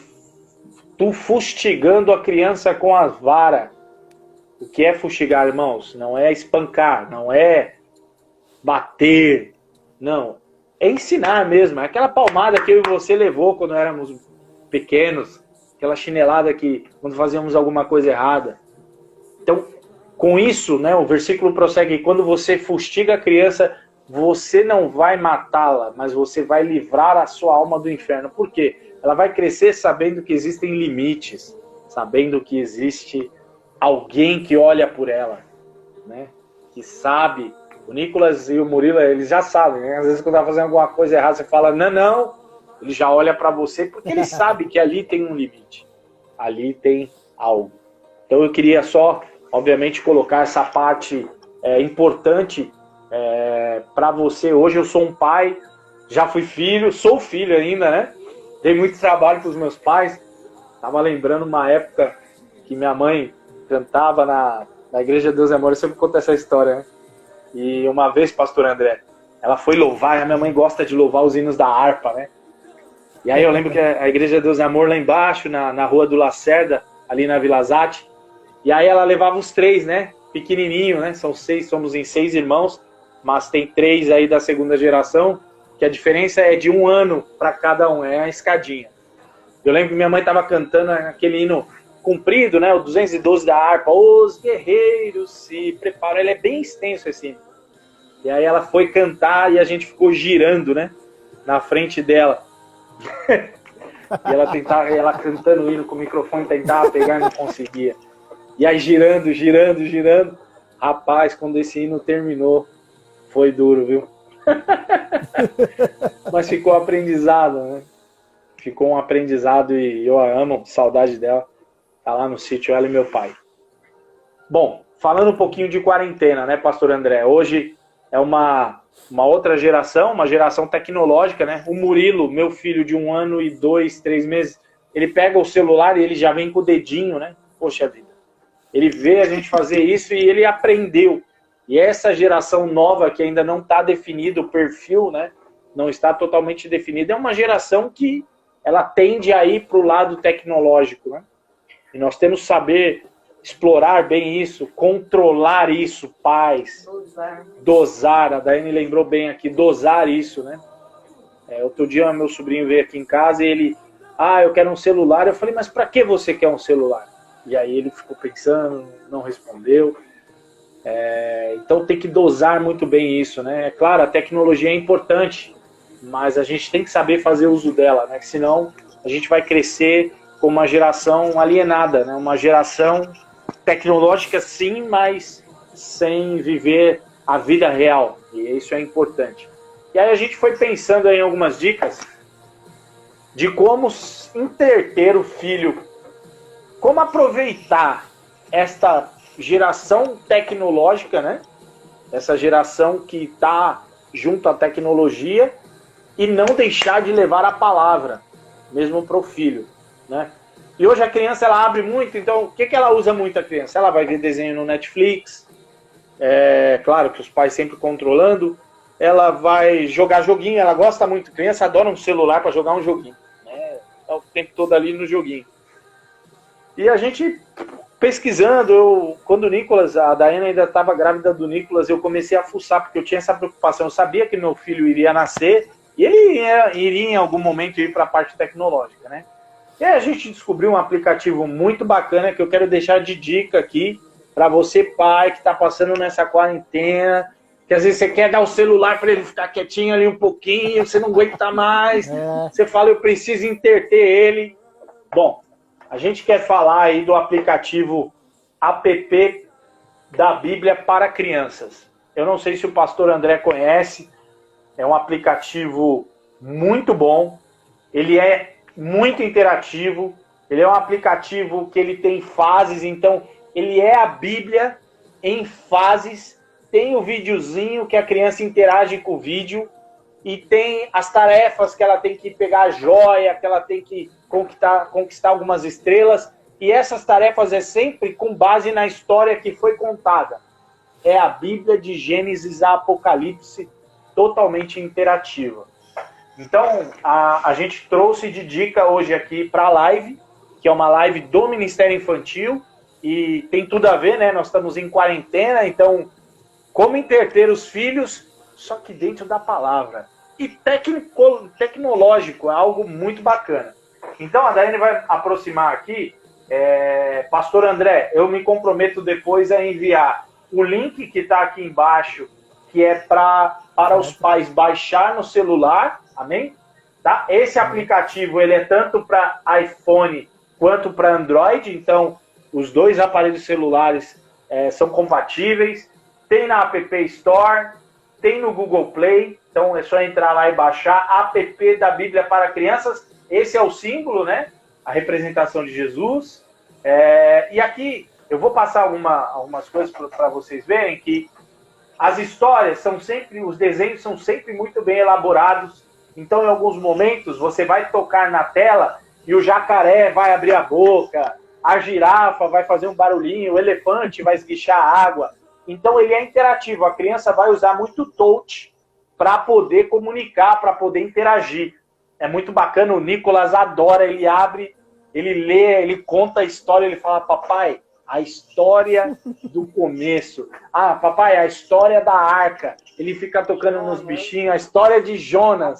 tu fustigando a criança com a vara. O que é fustigar, irmãos? Não é espancar, não é bater, não, é ensinar mesmo, é aquela palmada que eu e você levou quando éramos pequenos, aquela chinelada que quando fazíamos alguma coisa errada. Então, com isso, né, o versículo prossegue, quando você fustiga a criança, você não vai matá-la, mas você vai livrar a sua alma do inferno. Por quê? Ela vai crescer sabendo que existem limites, sabendo que existe alguém que olha por ela, né, que sabe. O Nicolas e o Murilo, eles já sabem, né? Às vezes quando tá fazendo alguma coisa errada, você fala, não, ele já olha para você, porque ele sabe que ali tem um limite, ali tem algo. Então eu queria só, obviamente, colocar essa parte importante para você. Hoje eu sou um pai, já fui filho, sou filho ainda, né? Dei muito trabalho para os meus pais. Tava lembrando uma época que minha mãe cantava na Igreja Deus é Amor, eu sempre conto essa história, né? E uma vez, pastor André, ela foi louvar, a minha mãe gosta de louvar os hinos da harpa, né? E aí eu lembro que a Igreja Deus é Amor lá embaixo, na rua do Lacerda, ali na Vila Zate, e aí ela levava os 3, né? Pequenininho, né? Somos em 6 irmãos, mas tem 3 aí da segunda geração, que a diferença é de 1 ano para cada um, é a escadinha. Eu lembro que minha mãe estava cantando aquele hino comprido, né, o 212 da harpa, os guerreiros se preparam, ele é bem extenso assim. E aí ela foi cantar e a gente ficou girando, né, na frente dela. E ela cantando o hino com o microfone, tentava pegar e não conseguia. E aí girando. Rapaz, quando esse hino terminou, foi duro, viu? Mas ficou aprendizado, né? Ficou um aprendizado e eu a amo, saudade dela. Tá lá no sítio, ela e meu pai. Bom, falando um pouquinho de quarentena, né, pastor André? Hoje é uma outra geração, uma geração tecnológica, né? O Murilo, meu filho de 1 ano e 2, 3 meses, ele pega o celular e ele já vem com o dedinho, né? Poxa vida. Ele vê a gente fazer isso e ele aprendeu. E essa geração nova que ainda não está definido o perfil, né? Não está totalmente definido, é uma geração que ela tende a ir para o lado tecnológico, né? E nós temos que saber explorar bem isso, controlar isso, pais, dosar. A Daiane lembrou bem aqui, dosar isso, né? Outro dia meu sobrinho veio aqui em casa e ele, eu quero um celular. Eu falei, mas para que você quer um celular? E aí ele ficou pensando, não respondeu. Então tem que dosar muito bem isso, né? É claro, a tecnologia é importante, mas a gente tem que saber fazer uso dela, né? Senão a gente vai crescer como uma geração alienada, né? Uma geração tecnológica sim, mas sem viver a vida real. E isso é importante. E aí a gente foi pensando em algumas dicas de como entreter o filho, como aproveitar esta geração tecnológica, né? Essa geração que está junto à tecnologia e não deixar de levar a palavra, mesmo para o filho, né? E hoje a criança, ela abre muito, então o que ela usa muito, a criança? Ela vai ver desenho no Netflix, claro que os pais sempre controlando, ela vai jogar joguinho, ela gosta muito, a criança adora um celular para jogar um joguinho, né? Tá o tempo todo ali no joguinho. E a gente pesquisando, quando o Nicolas, a Daiane ainda estava grávida do Nicolas, eu comecei a fuçar, porque eu tinha essa preocupação, eu sabia que meu filho iria nascer, e ele iria em algum momento ir para a parte tecnológica, né? E aí a gente descobriu um aplicativo muito bacana que eu quero deixar de dica aqui para você, pai, que está passando nessa quarentena, que às vezes você quer dar o celular para ele ficar quietinho ali um pouquinho, você não aguenta mais, você fala, eu preciso entreter ele. Bom, a gente quer falar aí do aplicativo app da Bíblia para crianças. Eu não sei se o pastor André conhece, é um aplicativo muito bom, ele é muito interativo, ele é um aplicativo que ele tem fases, então ele é a Bíblia em fases, tem o videozinho que a criança interage com o vídeo e tem as tarefas que ela tem que pegar a joia, que ela tem que conquistar algumas estrelas, e essas tarefas é sempre com base na história que foi contada. É a Bíblia de Gênesis a Apocalipse, totalmente interativa. Então, a gente trouxe de dica hoje aqui para a live, que é uma live do Ministério Infantil, e tem tudo a ver, né? Nós estamos em quarentena, então, como entreter os filhos, só que dentro da palavra. E tecnológico, é algo muito bacana. Então, a Daiane vai aproximar aqui. Pastor André, eu me comprometo depois a enviar o link que está aqui embaixo, que é para os pais baixar no celular, amém? Tá? Esse aplicativo ele é tanto para iPhone quanto para Android, então os dois aparelhos celulares são compatíveis. Tem na App Store, tem no Google Play, então é só entrar lá e baixar app da Bíblia para crianças. Esse é o símbolo, né? A representação de Jesus. E aqui eu vou passar algumas coisas para vocês verem que as histórias são sempre, os desenhos são sempre muito bem elaborados. Então, em alguns momentos, você vai tocar na tela e o jacaré vai abrir a boca, a girafa vai fazer um barulhinho, o elefante vai esguichar água. Então, ele é interativo. A criança vai usar muito touch para poder comunicar, para poder interagir. É muito bacana, o Nicolas adora, ele abre, ele lê, ele conta a história, ele fala, papai, a história do começo. Papai, a história da arca. Ele fica tocando nos bichinhos, a história de Jonas.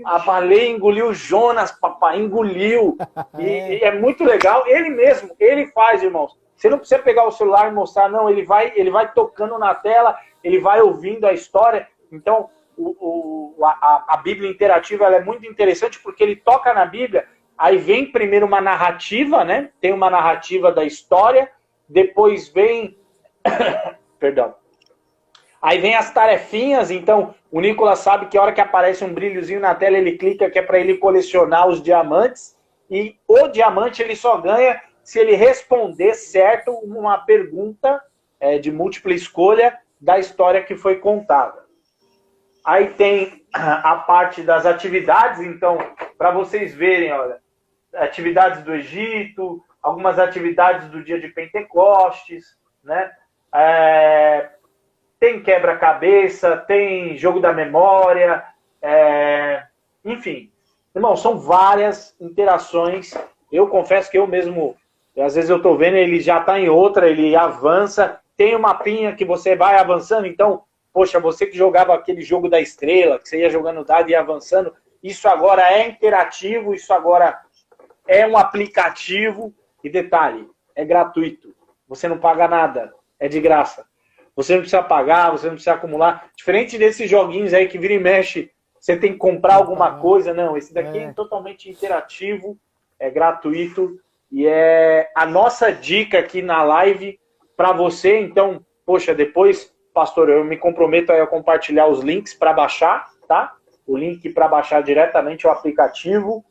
A baleia engoliu Jonas, papai, engoliu. E é muito legal. Ele mesmo, ele faz, irmãos. Você não precisa pegar o celular e mostrar, não. Ele vai tocando na tela, ele vai ouvindo a história. Então, a Bíblia interativa ela é muito interessante porque ele toca na Bíblia, aí vem primeiro uma narrativa, né? Tem uma narrativa da história, depois vem... Perdão. Aí vem as tarefinhas, então o Nicolas sabe que a hora que aparece um brilhozinho na tela, ele clica que é para ele colecionar os diamantes, e o diamante ele só ganha se ele responder certo uma pergunta de múltipla escolha da história que foi contada. Aí tem a parte das atividades, então, para vocês verem, olha, atividades do Egito, algumas atividades do dia de Pentecostes, né? Tem quebra-cabeça, tem jogo da memória, enfim. Irmão, são várias interações. Eu confesso que eu mesmo E às vezes eu tô vendo, ele já tá em outra, ele avança, tem uma mapinha que você vai avançando, então, poxa, você que jogava aquele jogo da estrela, que você ia jogando dado e ia avançando, isso agora é interativo, isso agora é um aplicativo, e detalhe, é gratuito, você não paga nada, é de graça. Você não precisa pagar, você não precisa acumular. Diferente desses joguinhos aí que vira e mexe, você tem que comprar alguma coisa. Não, esse daqui é totalmente interativo, é gratuito. E é a nossa dica aqui na live para você. Então, poxa, depois, pastor, eu me comprometo aí a compartilhar os links para baixar, tá? O link para baixar diretamente o aplicativo.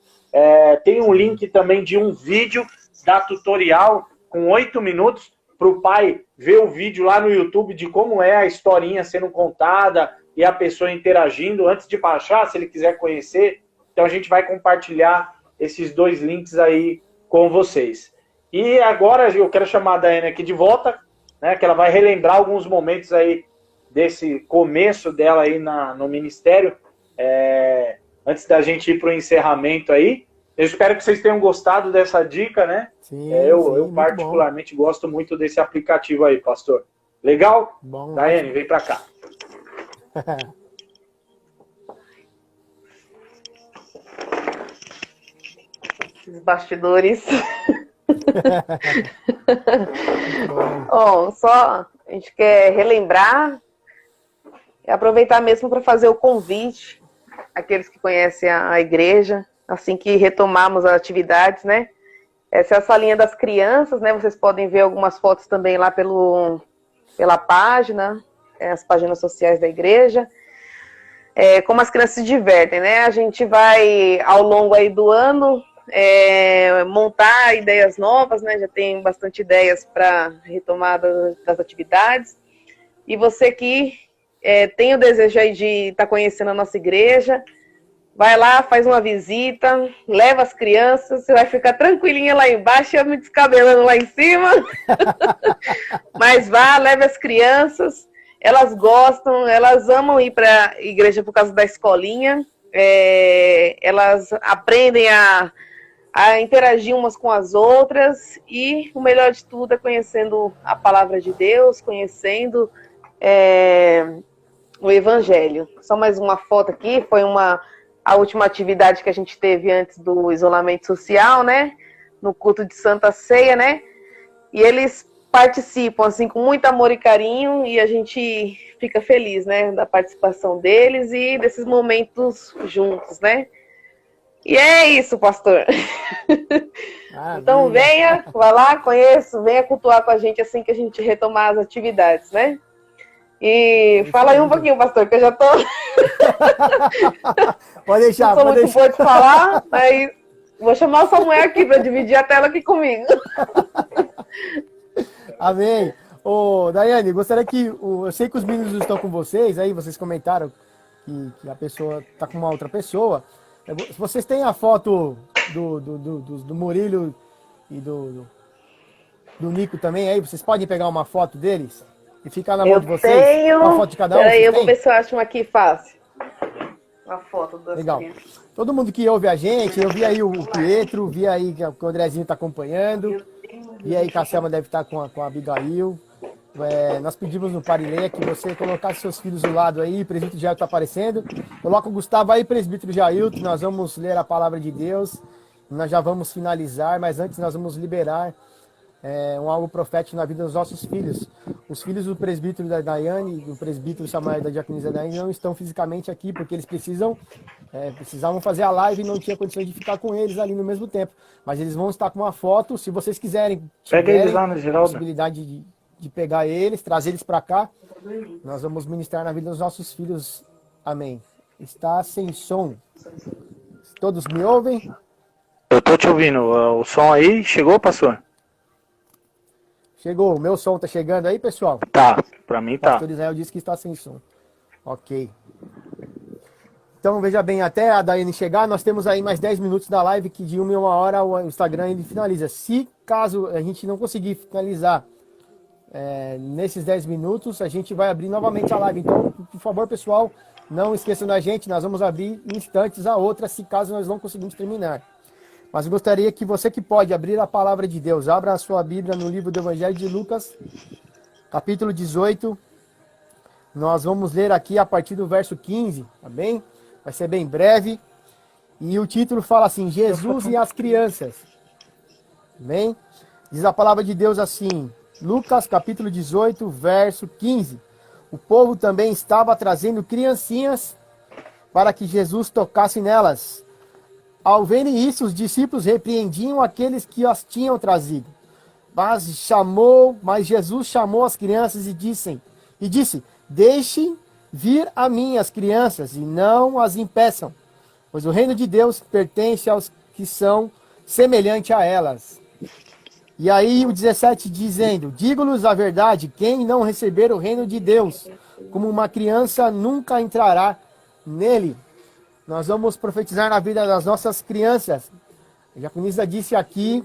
Tem um link também de um vídeo da tutorial com 8 minutos para o pai ver o vídeo lá no YouTube de como é a historinha sendo contada e a pessoa interagindo antes de baixar, se ele quiser conhecer. Então a gente vai compartilhar esses 2 links aí com vocês. E agora eu quero chamar a Daiane aqui de volta, né, que ela vai relembrar alguns momentos aí desse começo dela aí no ministério, antes da gente ir para o encerramento aí. Eu espero que vocês tenham gostado dessa dica, né? Sim, eu particularmente gosto muito desse aplicativo aí, pastor. Legal? Bom. Daiane, vem para cá. Os bastidores. Bom, só a gente quer relembrar e aproveitar mesmo para fazer o convite àqueles que conhecem a igreja, assim que retomarmos as atividades, né? Essa é a salinha das crianças, né? Vocês podem ver algumas fotos também lá pela página, as páginas sociais da igreja. Como as crianças se divertem, né? A gente vai, ao longo aí do ano, montar ideias novas, né? Já tem bastante ideias para retomada das atividades. E você que tem o desejo aí de estar conhecendo a nossa igreja, vai lá, faz uma visita, leva as crianças, você vai ficar tranquilinha lá embaixo, eu me descabelando lá em cima. Mas vá, leve as crianças, elas gostam, elas amam ir para a igreja por causa da escolinha, elas aprendem a interagir umas com as outras, e o melhor de tudo é conhecendo a palavra de Deus, conhecendo o Evangelho. Só mais uma foto aqui, foi a última atividade que a gente teve antes do isolamento social, né? No culto de Santa Ceia, né? E eles participam, assim, com muito amor e carinho, e a gente fica feliz, né? Da participação deles e desses momentos juntos, né? E é isso, pastor. Então venha, vá lá, conheça, venha cultuar com a gente assim que a gente retomar as atividades, né? E fala aí um pouquinho, pastor, que eu já tô... Pode deixar, não sou muito boa de falar, mas vou chamar o Samuel aqui para dividir a tela aqui comigo. Amém. Ô, Daiane, gostaria que... eu sei que os meninos estão com vocês, aí vocês comentaram que a pessoa está com uma outra pessoa. Vocês têm a foto do Murilo e do Nico também aí? Vocês podem pegar uma foto deles? E ficar na mão de vocês? Tenho. Uma foto de cada um? Peraí, eu vou ver se eu acho uma aqui fácil. Uma foto das Legal. crianças. Todo mundo que ouve a gente, eu vi aí o Pietro, vi aí que o Andrezinho está acompanhando, vi aí que a Selma deve estar com a Abigail. Nós pedimos no Parileia que você colocasse seus filhos do lado aí, o presbítero Jair está aparecendo. Coloca o Gustavo aí, presbítero Jair, que nós vamos ler a palavra de Deus. Nós já vamos finalizar, mas antes nós vamos liberar algo profético na vida dos nossos filhos. Os filhos do presbítero da Daiane, do presbítero Samuel da diaconisa Daiane, não estão fisicamente aqui, porque eles precisavam fazer a live e não tinha condições de ficar com eles ali no mesmo tempo. Mas eles vão estar com uma foto, se vocês quiserem, pega eles lá no a Geraldo. possibilidade de pegar eles, trazer eles para cá, nós vamos ministrar na vida dos nossos filhos. Amém. Está sem som. Todos me ouvem? Eu tô te ouvindo. O som aí chegou, pastor? Chegou. O meu som tá chegando aí, pessoal? Tá, pra mim O tá. pastor Israel disse que está sem som. Ok. Então, veja bem, até a Daiane chegar, nós temos aí mais 10 minutos da live, que de 1 em 1 hora o Instagram ele finaliza. Se caso a gente não conseguir finalizar nesses 10 minutos, a gente vai abrir novamente a live. Então, por favor, pessoal, não esqueçam da gente, nós vamos abrir instantes a outra, se caso nós não conseguirmos terminar. Mas gostaria que você que pode abrir a palavra de Deus, abra a sua Bíblia no livro do Evangelho de Lucas, capítulo 18. Nós vamos ler aqui a partir do verso 15, tá bem? Vai ser bem breve. E o título fala assim, Jesus e as crianças. Bem? Diz a palavra de Deus assim, Lucas capítulo 18, verso 15. O povo também estava trazendo criancinhas para que Jesus tocasse nelas. Ao verem isso, os discípulos repreendiam aqueles que as tinham trazido. Mas Jesus chamou as crianças e disse, deixem vir a mim as crianças e não as impeçam, pois o reino de Deus pertence aos que são semelhantes a elas. E aí o 17 dizendo, digo-lhes a verdade, quem não receber o reino de Deus como uma criança nunca entrará nele. Nós vamos profetizar na vida das nossas crianças. A diaconisa disse aqui,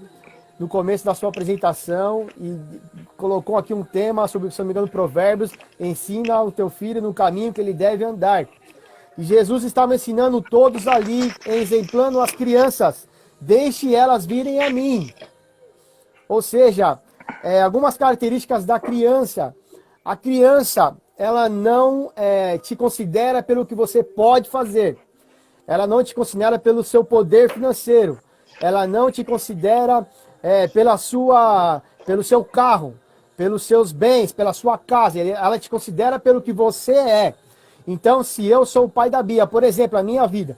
no começo da sua apresentação, e colocou aqui um tema sobre, se não me engano, Provérbios, ensina o teu filho no caminho que ele deve andar. E Jesus estava ensinando todos ali, exemplando as crianças, deixe elas virem a mim. Ou seja, algumas características da criança. A criança, ela não te considera pelo que você pode fazer. Ela não te considera pelo seu poder financeiro. Ela não te considera pelo seu carro, pelos seus bens, pela sua casa. Ela te considera pelo que você é. Então, se eu sou o pai da Bia, por exemplo, a minha vida,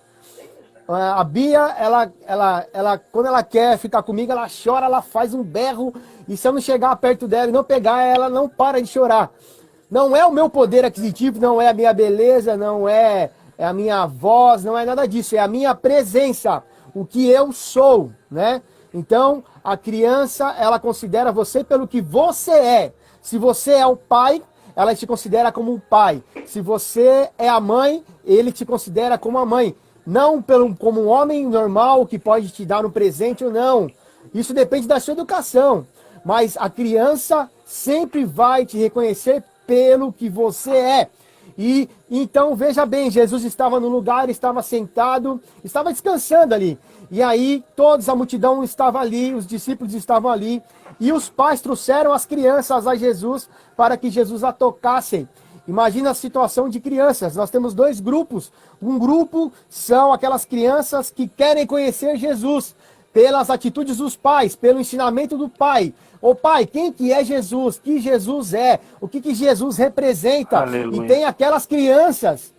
a Bia, ela, quando ela quer ficar comigo, ela chora, ela faz um berro, e se eu não chegar perto dela e não pegar, ela não para de chorar. Não é o meu poder aquisitivo, não é a minha beleza, não é a minha voz, não é nada disso, é a minha presença, o que eu sou, né? Então, a criança, ela considera você pelo que você é. Se você é o pai, ela te considera como um pai. Se você é a mãe, ele te considera como a mãe. Não como um homem normal que pode te dar um presente ou não. Isso depende da sua educação. Mas a criança sempre vai te reconhecer pelo que você é. E então, veja bem, Jesus estava no lugar, estava sentado, estava descansando ali. E aí, toda a multidão estava ali, os discípulos estavam ali, e os pais trouxeram as crianças a Jesus para que Jesus a tocassem. Imagina a situação de crianças. Nós temos dois grupos. Um grupo são aquelas crianças que querem conhecer Jesus pelas atitudes dos pais, pelo ensinamento do pai. Ô pai, quem que é Jesus? Que Jesus é? O que Jesus representa? Aleluia. E tem aquelas crianças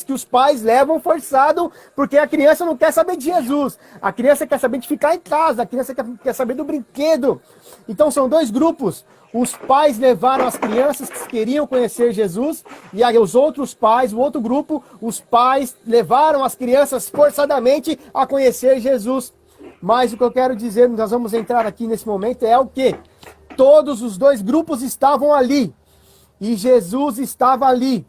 que os pais levam forçado, porque a criança não quer saber de Jesus. A criança quer saber de ficar em casa, a criança quer saber do brinquedo. Então são dois grupos. Os pais levaram as crianças que queriam conhecer Jesus, e aí os outros pais, o outro grupo, os pais levaram as crianças forçadamente a conhecer Jesus. Mas o que eu quero dizer, nós vamos entrar aqui nesse momento, é o que? Todos os dois grupos estavam ali, e Jesus estava ali.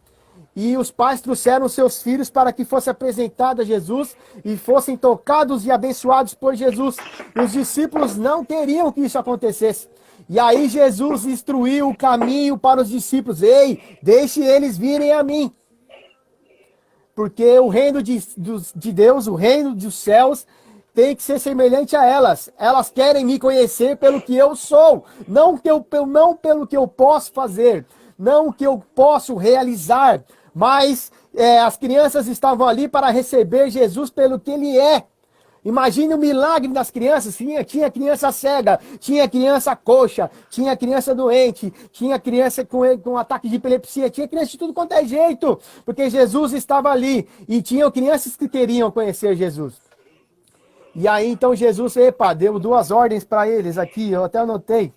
E os pais trouxeram seus filhos para que fosse apresentado a Jesus e fossem tocados e abençoados por Jesus. E os discípulos não queriam que isso acontecesse. E aí Jesus instruiu o caminho para os discípulos. Ei, deixe eles virem a mim. Porque o reino de Deus, o reino dos céus, tem que ser semelhante a elas. Elas querem me conhecer pelo que eu sou, não pelo que eu posso fazer, não o que eu posso realizar. Mas as crianças estavam ali para receber Jesus pelo que ele é. Imagine o milagre das crianças. Tinha criança cega, tinha criança coxa, tinha criança doente, tinha criança com ataque de epilepsia, tinha criança de tudo quanto é jeito, porque Jesus estava ali. E tinham crianças que queriam conhecer Jesus. E aí então Jesus, deu duas ordens para eles aqui, eu até anotei.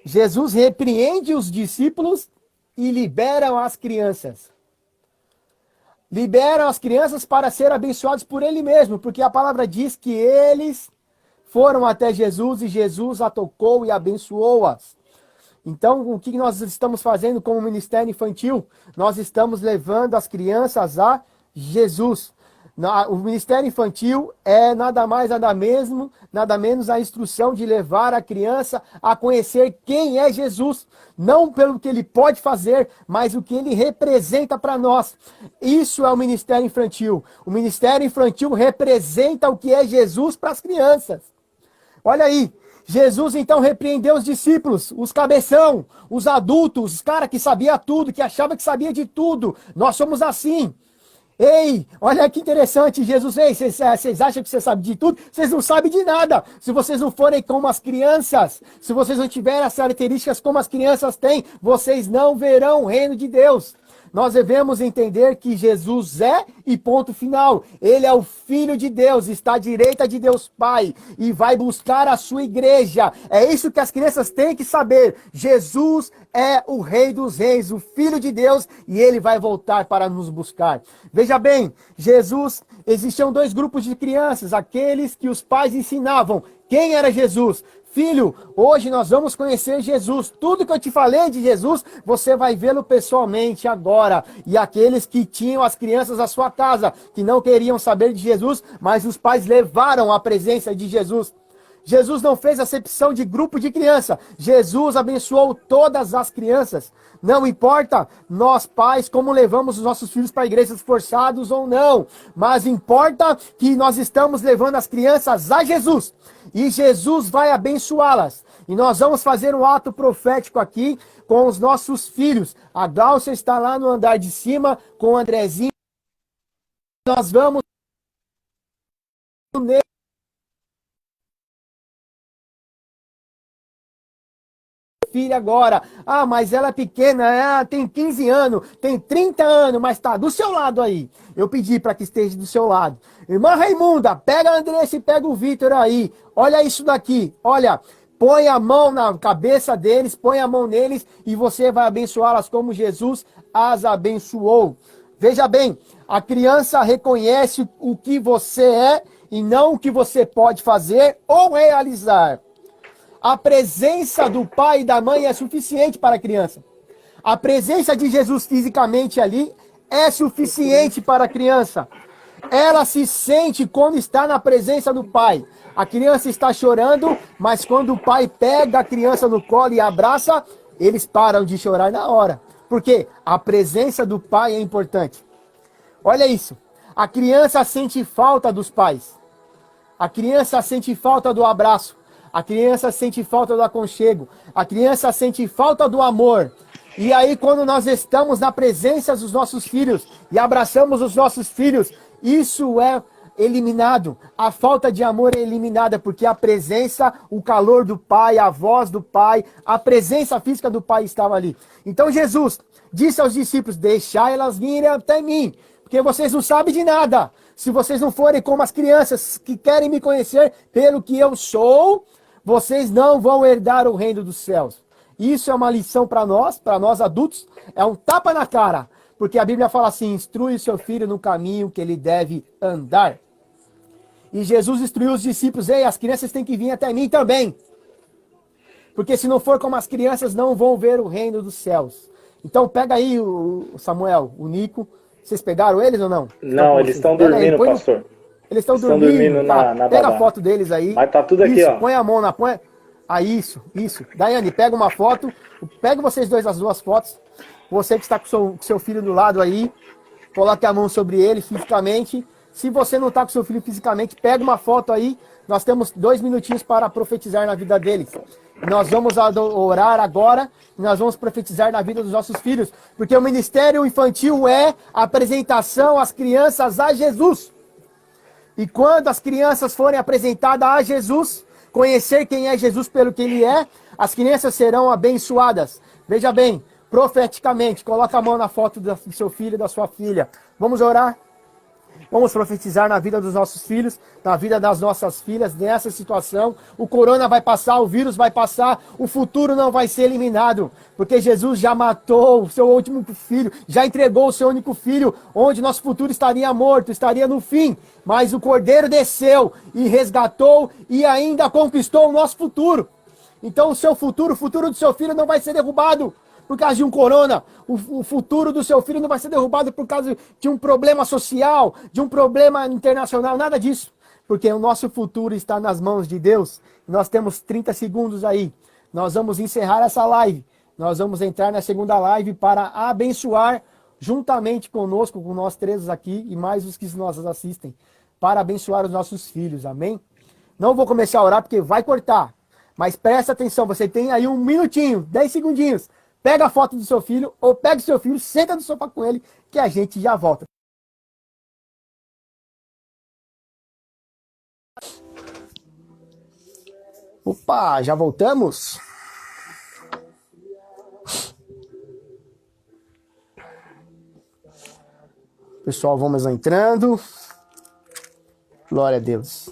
Jesus repreende os discípulos e liberam as crianças. Liberam as crianças para ser abençoados por ele mesmo, porque a palavra diz que eles foram até Jesus e Jesus a tocou e abençoou-as. Então, o que nós estamos fazendo como ministério infantil? Nós estamos levando as crianças a Jesus. O ministério infantil é nada mais, nada menos a instrução de levar a criança a conhecer quem é Jesus. Não pelo que ele pode fazer, mas o que ele representa para nós. Isso é o ministério infantil. O ministério infantil representa o que é Jesus para as crianças. Olha aí, Jesus então repreendeu os discípulos, os cabeção, os adultos, os caras que sabia tudo, que achava que sabia de tudo. Nós somos assim. Ei, olha que interessante, Jesus, ei, vocês acham que você sabe de tudo? Vocês não sabem de nada. Se vocês não forem como as crianças, se vocês não tiverem as características como as crianças têm, vocês não verão o reino de Deus. Nós devemos entender que Jesus é e ponto final. Ele é o Filho de Deus, está à direita de Deus Pai e vai buscar a sua igreja. É isso que as crianças têm que saber. Jesus é o Rei dos Reis, o Filho de Deus, e ele vai voltar para nos buscar. Veja bem, existiam dois grupos de crianças, aqueles que os pais ensinavam. Quem era Jesus? Filho, hoje nós vamos conhecer Jesus. Tudo que eu te falei de Jesus, você vai vê-lo pessoalmente agora. E aqueles que tinham as crianças à sua casa, que não queriam saber de Jesus, mas os pais levaram a presença de Jesus. Jesus não fez acepção de grupo de criança. Jesus abençoou todas as crianças. Não importa nós pais como levamos os nossos filhos para igrejas forçados ou não. Mas importa que nós estamos levando as crianças a Jesus. E Jesus vai abençoá-las. E nós vamos fazer um ato profético aqui com os nossos filhos. A Glaucia está lá no andar de cima com o Andrezinho. Nós vamos filha agora. Ah, mas ela é pequena, tem 15 anos, tem 30 anos, mas tá do seu lado aí. Eu pedi para que esteja do seu lado. Irmã Raimunda, pega a Andressa e pega o Vitor aí. Olha isso daqui, olha. Põe a mão na cabeça deles, põe a mão neles e você vai abençoá-las como Jesus as abençoou. Veja bem, a criança reconhece o que você é e não o que você pode fazer ou realizar. A presença do pai e da mãe é suficiente para a criança. A presença de Jesus fisicamente ali é suficiente para a criança. Ela se sente quando está na presença do pai. A criança está chorando, mas quando o pai pega a criança no colo e abraça, eles param de chorar na hora. Porque a presença do pai é importante. Olha isso. A criança sente falta dos pais. A criança sente falta do abraço. A criança sente falta do aconchego. A criança sente falta do amor. E aí, quando nós estamos na presença dos nossos filhos e abraçamos os nossos filhos, isso é eliminado. A falta de amor é eliminada, porque a presença, o calor do pai, a voz do pai, a presença física do pai estava ali. Então Jesus disse aos discípulos, deixai elas virem até mim, porque vocês não sabem de nada. Se vocês não forem como as crianças que querem me conhecer pelo que eu sou, vocês não vão herdar o reino dos céus. Isso é uma lição para nós adultos, é um tapa na cara. Porque a Bíblia fala assim, instrui o seu filho no caminho que ele deve andar. E Jesus instruiu os discípulos, ei, as crianças têm que vir até mim também. Porque se não for como as crianças, não vão ver o reino dos céus. Então pega aí o Samuel, o Nico. Vocês pegaram eles ou não? Não, eles estão dormindo, pastor. Eles estão dormindo na pega babá. A foto deles aí. Mas tá tudo aqui, isso, ó. Põe a mão na... isso. Daiane, pega uma foto. Pega vocês dois as duas fotos. Você que está com seu filho do lado aí, coloque a mão sobre ele fisicamente. Se você não está com seu filho fisicamente, pega uma foto aí. Nós temos 2 minutinhos para profetizar na vida deles. Nós vamos orar agora e nós vamos profetizar na vida dos nossos filhos. Porque o ministério infantil é a apresentação às crianças a Jesus. E quando as crianças forem apresentadas a Jesus, conhecer quem é Jesus pelo que ele é, as crianças serão abençoadas. Veja bem, profeticamente, coloca a mão na foto do seu filho e da sua filha. Vamos orar? Vamos profetizar na vida dos nossos filhos, na vida das nossas filhas, nessa situação. O corona vai passar, o vírus vai passar, o futuro não vai ser eliminado, porque Jesus já matou o seu último filho, já entregou o seu único filho, onde nosso futuro estaria morto, estaria no fim. Mas o Cordeiro desceu e resgatou e ainda conquistou o nosso futuro. Então o seu futuro, o futuro do seu filho não vai ser derrubado, por causa de um corona. O futuro do seu filho não vai ser derrubado por causa de um problema social, de um problema internacional, nada disso. Porque o nosso futuro está nas mãos de Deus. Nós temos 30 segundos aí. Nós vamos encerrar essa live. Nós vamos entrar na segunda live para abençoar juntamente conosco, com nós três aqui e mais os que nos assistem, para abençoar os nossos filhos, amém? Não vou começar a orar porque vai cortar, mas presta atenção, você tem aí 1 minutinho, 10 segundinhos, pega a foto do seu filho ou pega o seu filho, senta no sofá com ele que a gente já volta. Opa, já voltamos? Pessoal, vamos entrando. Glória a Deus.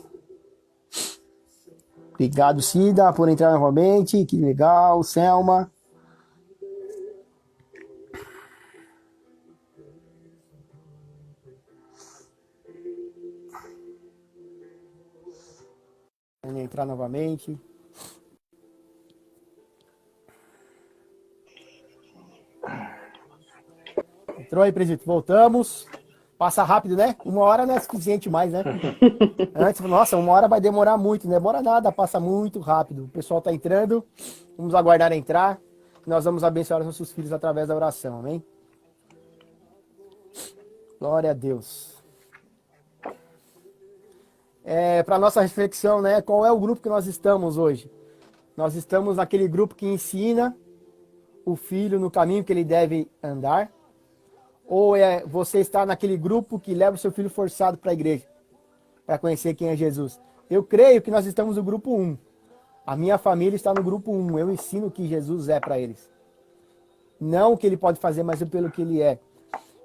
Obrigado, Cida, por entrar novamente. Que legal, Selma. Vamos entrar novamente. Entrou aí, presidente. Voltamos. Passa rápido, né? 1 hora não é suficiente mais, né? Antes, nossa, 1 hora vai demorar muito. Não demora nada, passa muito rápido. O pessoal está entrando. Vamos aguardar entrar. Nós vamos abençoar os nossos filhos através da oração, amém? Glória a Deus. Para nossa reflexão, né? Qual é o grupo que nós estamos hoje? Nós estamos naquele grupo que ensina o filho no caminho que ele deve andar. Ou você está naquele grupo que leva o seu filho forçado para a igreja, para conhecer quem é Jesus? Eu creio que nós estamos no grupo 1. A minha família está no grupo 1. Eu ensino o que Jesus é para eles. Não o que ele pode fazer, mas pelo que ele é.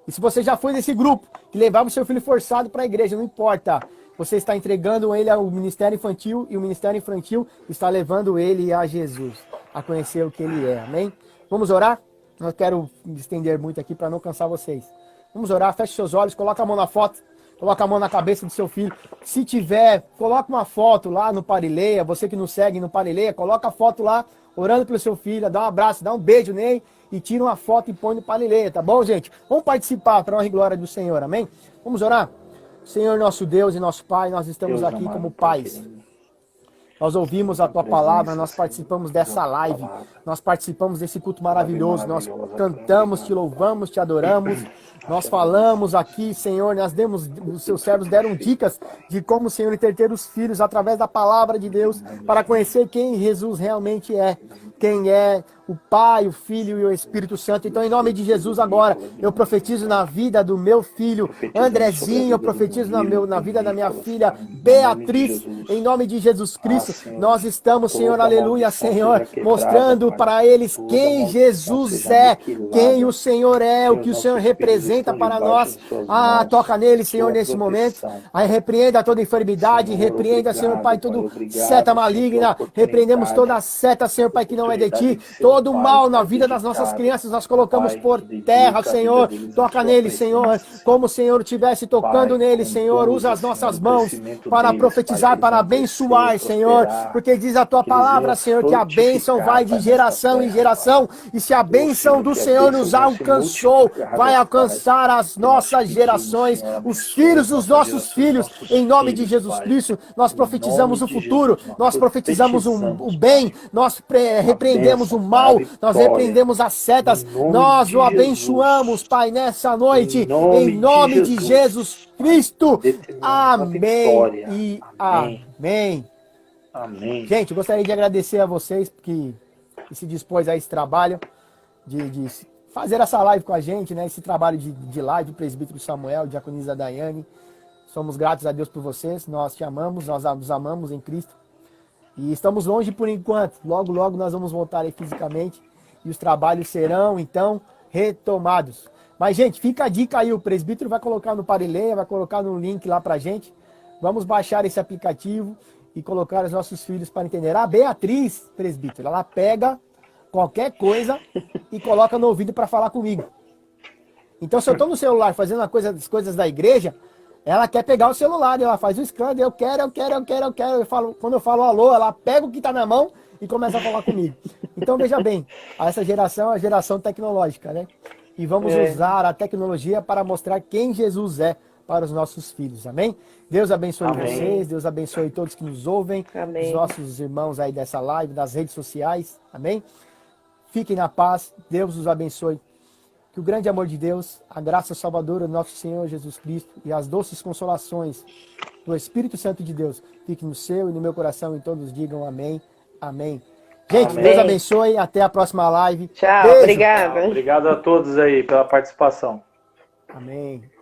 E se você já foi nesse grupo, que levava o seu filho forçado para a igreja, não importa. Você está entregando ele ao ministério infantil, e o ministério infantil está levando ele a Jesus, a conhecer o que ele é. Amém? Vamos orar? Não quero me estender muito aqui para não cansar vocês. Vamos orar, feche seus olhos, coloca a mão na foto, coloca a mão na cabeça do seu filho. Se tiver, coloca uma foto lá no Parileia, você que nos segue no Parileia, coloca a foto lá, orando pelo seu filho, dá um abraço, dá um beijo nele e tira uma foto e põe no Parileia, tá bom, gente? Vamos participar para a honra e glória do Senhor, amém? Vamos orar? Senhor, nosso Deus e nosso Pai, nós estamos aqui como pais. Nós ouvimos a Tua palavra, nós participamos dessa live, nós participamos desse culto maravilhoso, nós cantamos, Te louvamos, Te adoramos, nós falamos aqui, Senhor, os Seus servos deram dicas de como, Senhor, entreter os filhos através da palavra de Deus, para conhecer quem Jesus realmente é, quem é o Pai, o Filho e o Espírito Santo. Então, em nome de Jesus, agora, eu profetizo na vida do meu filho Andrezinho, eu profetizo na vida da minha filha Beatriz, em nome de Jesus Cristo. Nós estamos, Senhor, aleluia, Senhor, mostrando para eles quem Jesus é, quem o Senhor é, o que o Senhor representa para nós. Toca nele, Senhor, nesse momento. Aí repreenda toda enfermidade, repreenda, Senhor Pai, toda seta maligna, repreendemos toda seta, Senhor Pai, que não é de Ti, todo mal na vida das nossas crianças, nós colocamos por terra, Senhor. Toca nele, Senhor, como o Senhor estivesse tocando nele, Senhor. Usa as nossas mãos para profetizar, para abençoar, Senhor, porque diz a Tua palavra, Senhor, que a bênção vai de geração em geração, e se a bênção do Senhor nos alcançou, vai alcançar as nossas gerações, os filhos dos nossos filhos, em nome de Jesus Cristo. Nós profetizamos o futuro, nós profetizamos o bem, nós repreendemos o mal, nós repreendemos as setas, nós o abençoamos, Pai, nessa noite, em nome de Jesus Cristo. Amém e amém. Amém. Gente, eu gostaria de agradecer a vocês que se dispôs a esse trabalho de fazer essa live com a gente, né? Esse trabalho de live, o presbítero Samuel, diaconisa Daiane. Somos gratos a Deus por vocês, nós te amamos, nós os amamos em Cristo. E estamos longe por enquanto. Logo, logo nós vamos voltar aí fisicamente. E os trabalhos serão, então, retomados. Mas, gente, fica a dica aí. O presbítero vai colocar no Parileia, vai colocar no link lá pra gente. Vamos baixar esse aplicativo e colocar os nossos filhos para entender. A Beatriz, presbítero, ela pega qualquer coisa e coloca no ouvido para falar comigo. Então, se eu estou no celular fazendo as coisas da igreja, Ela quer pegar o celular, ela faz o scan, eu quero. Quando eu falo alô, ela pega o que está na mão e começa a falar comigo. Então, veja bem, essa geração é a geração tecnológica, né? E vamos usar a tecnologia para mostrar quem Jesus é para os nossos filhos, amém? Deus abençoe vocês, Deus abençoe todos que nos ouvem, os nossos irmãos aí dessa live, das redes sociais, amém? Fiquem na paz, Deus os abençoe. Que o grande amor de Deus, a graça salvadora do nosso Senhor Jesus Cristo e as doces consolações do Espírito Santo de Deus fiquem no seu e no meu coração e todos digam amém, amém. Gente, Amém. Deus abençoe, até a próxima live. Tchau, Beijo. obrigada. Obrigado a todos aí pela participação. Amém.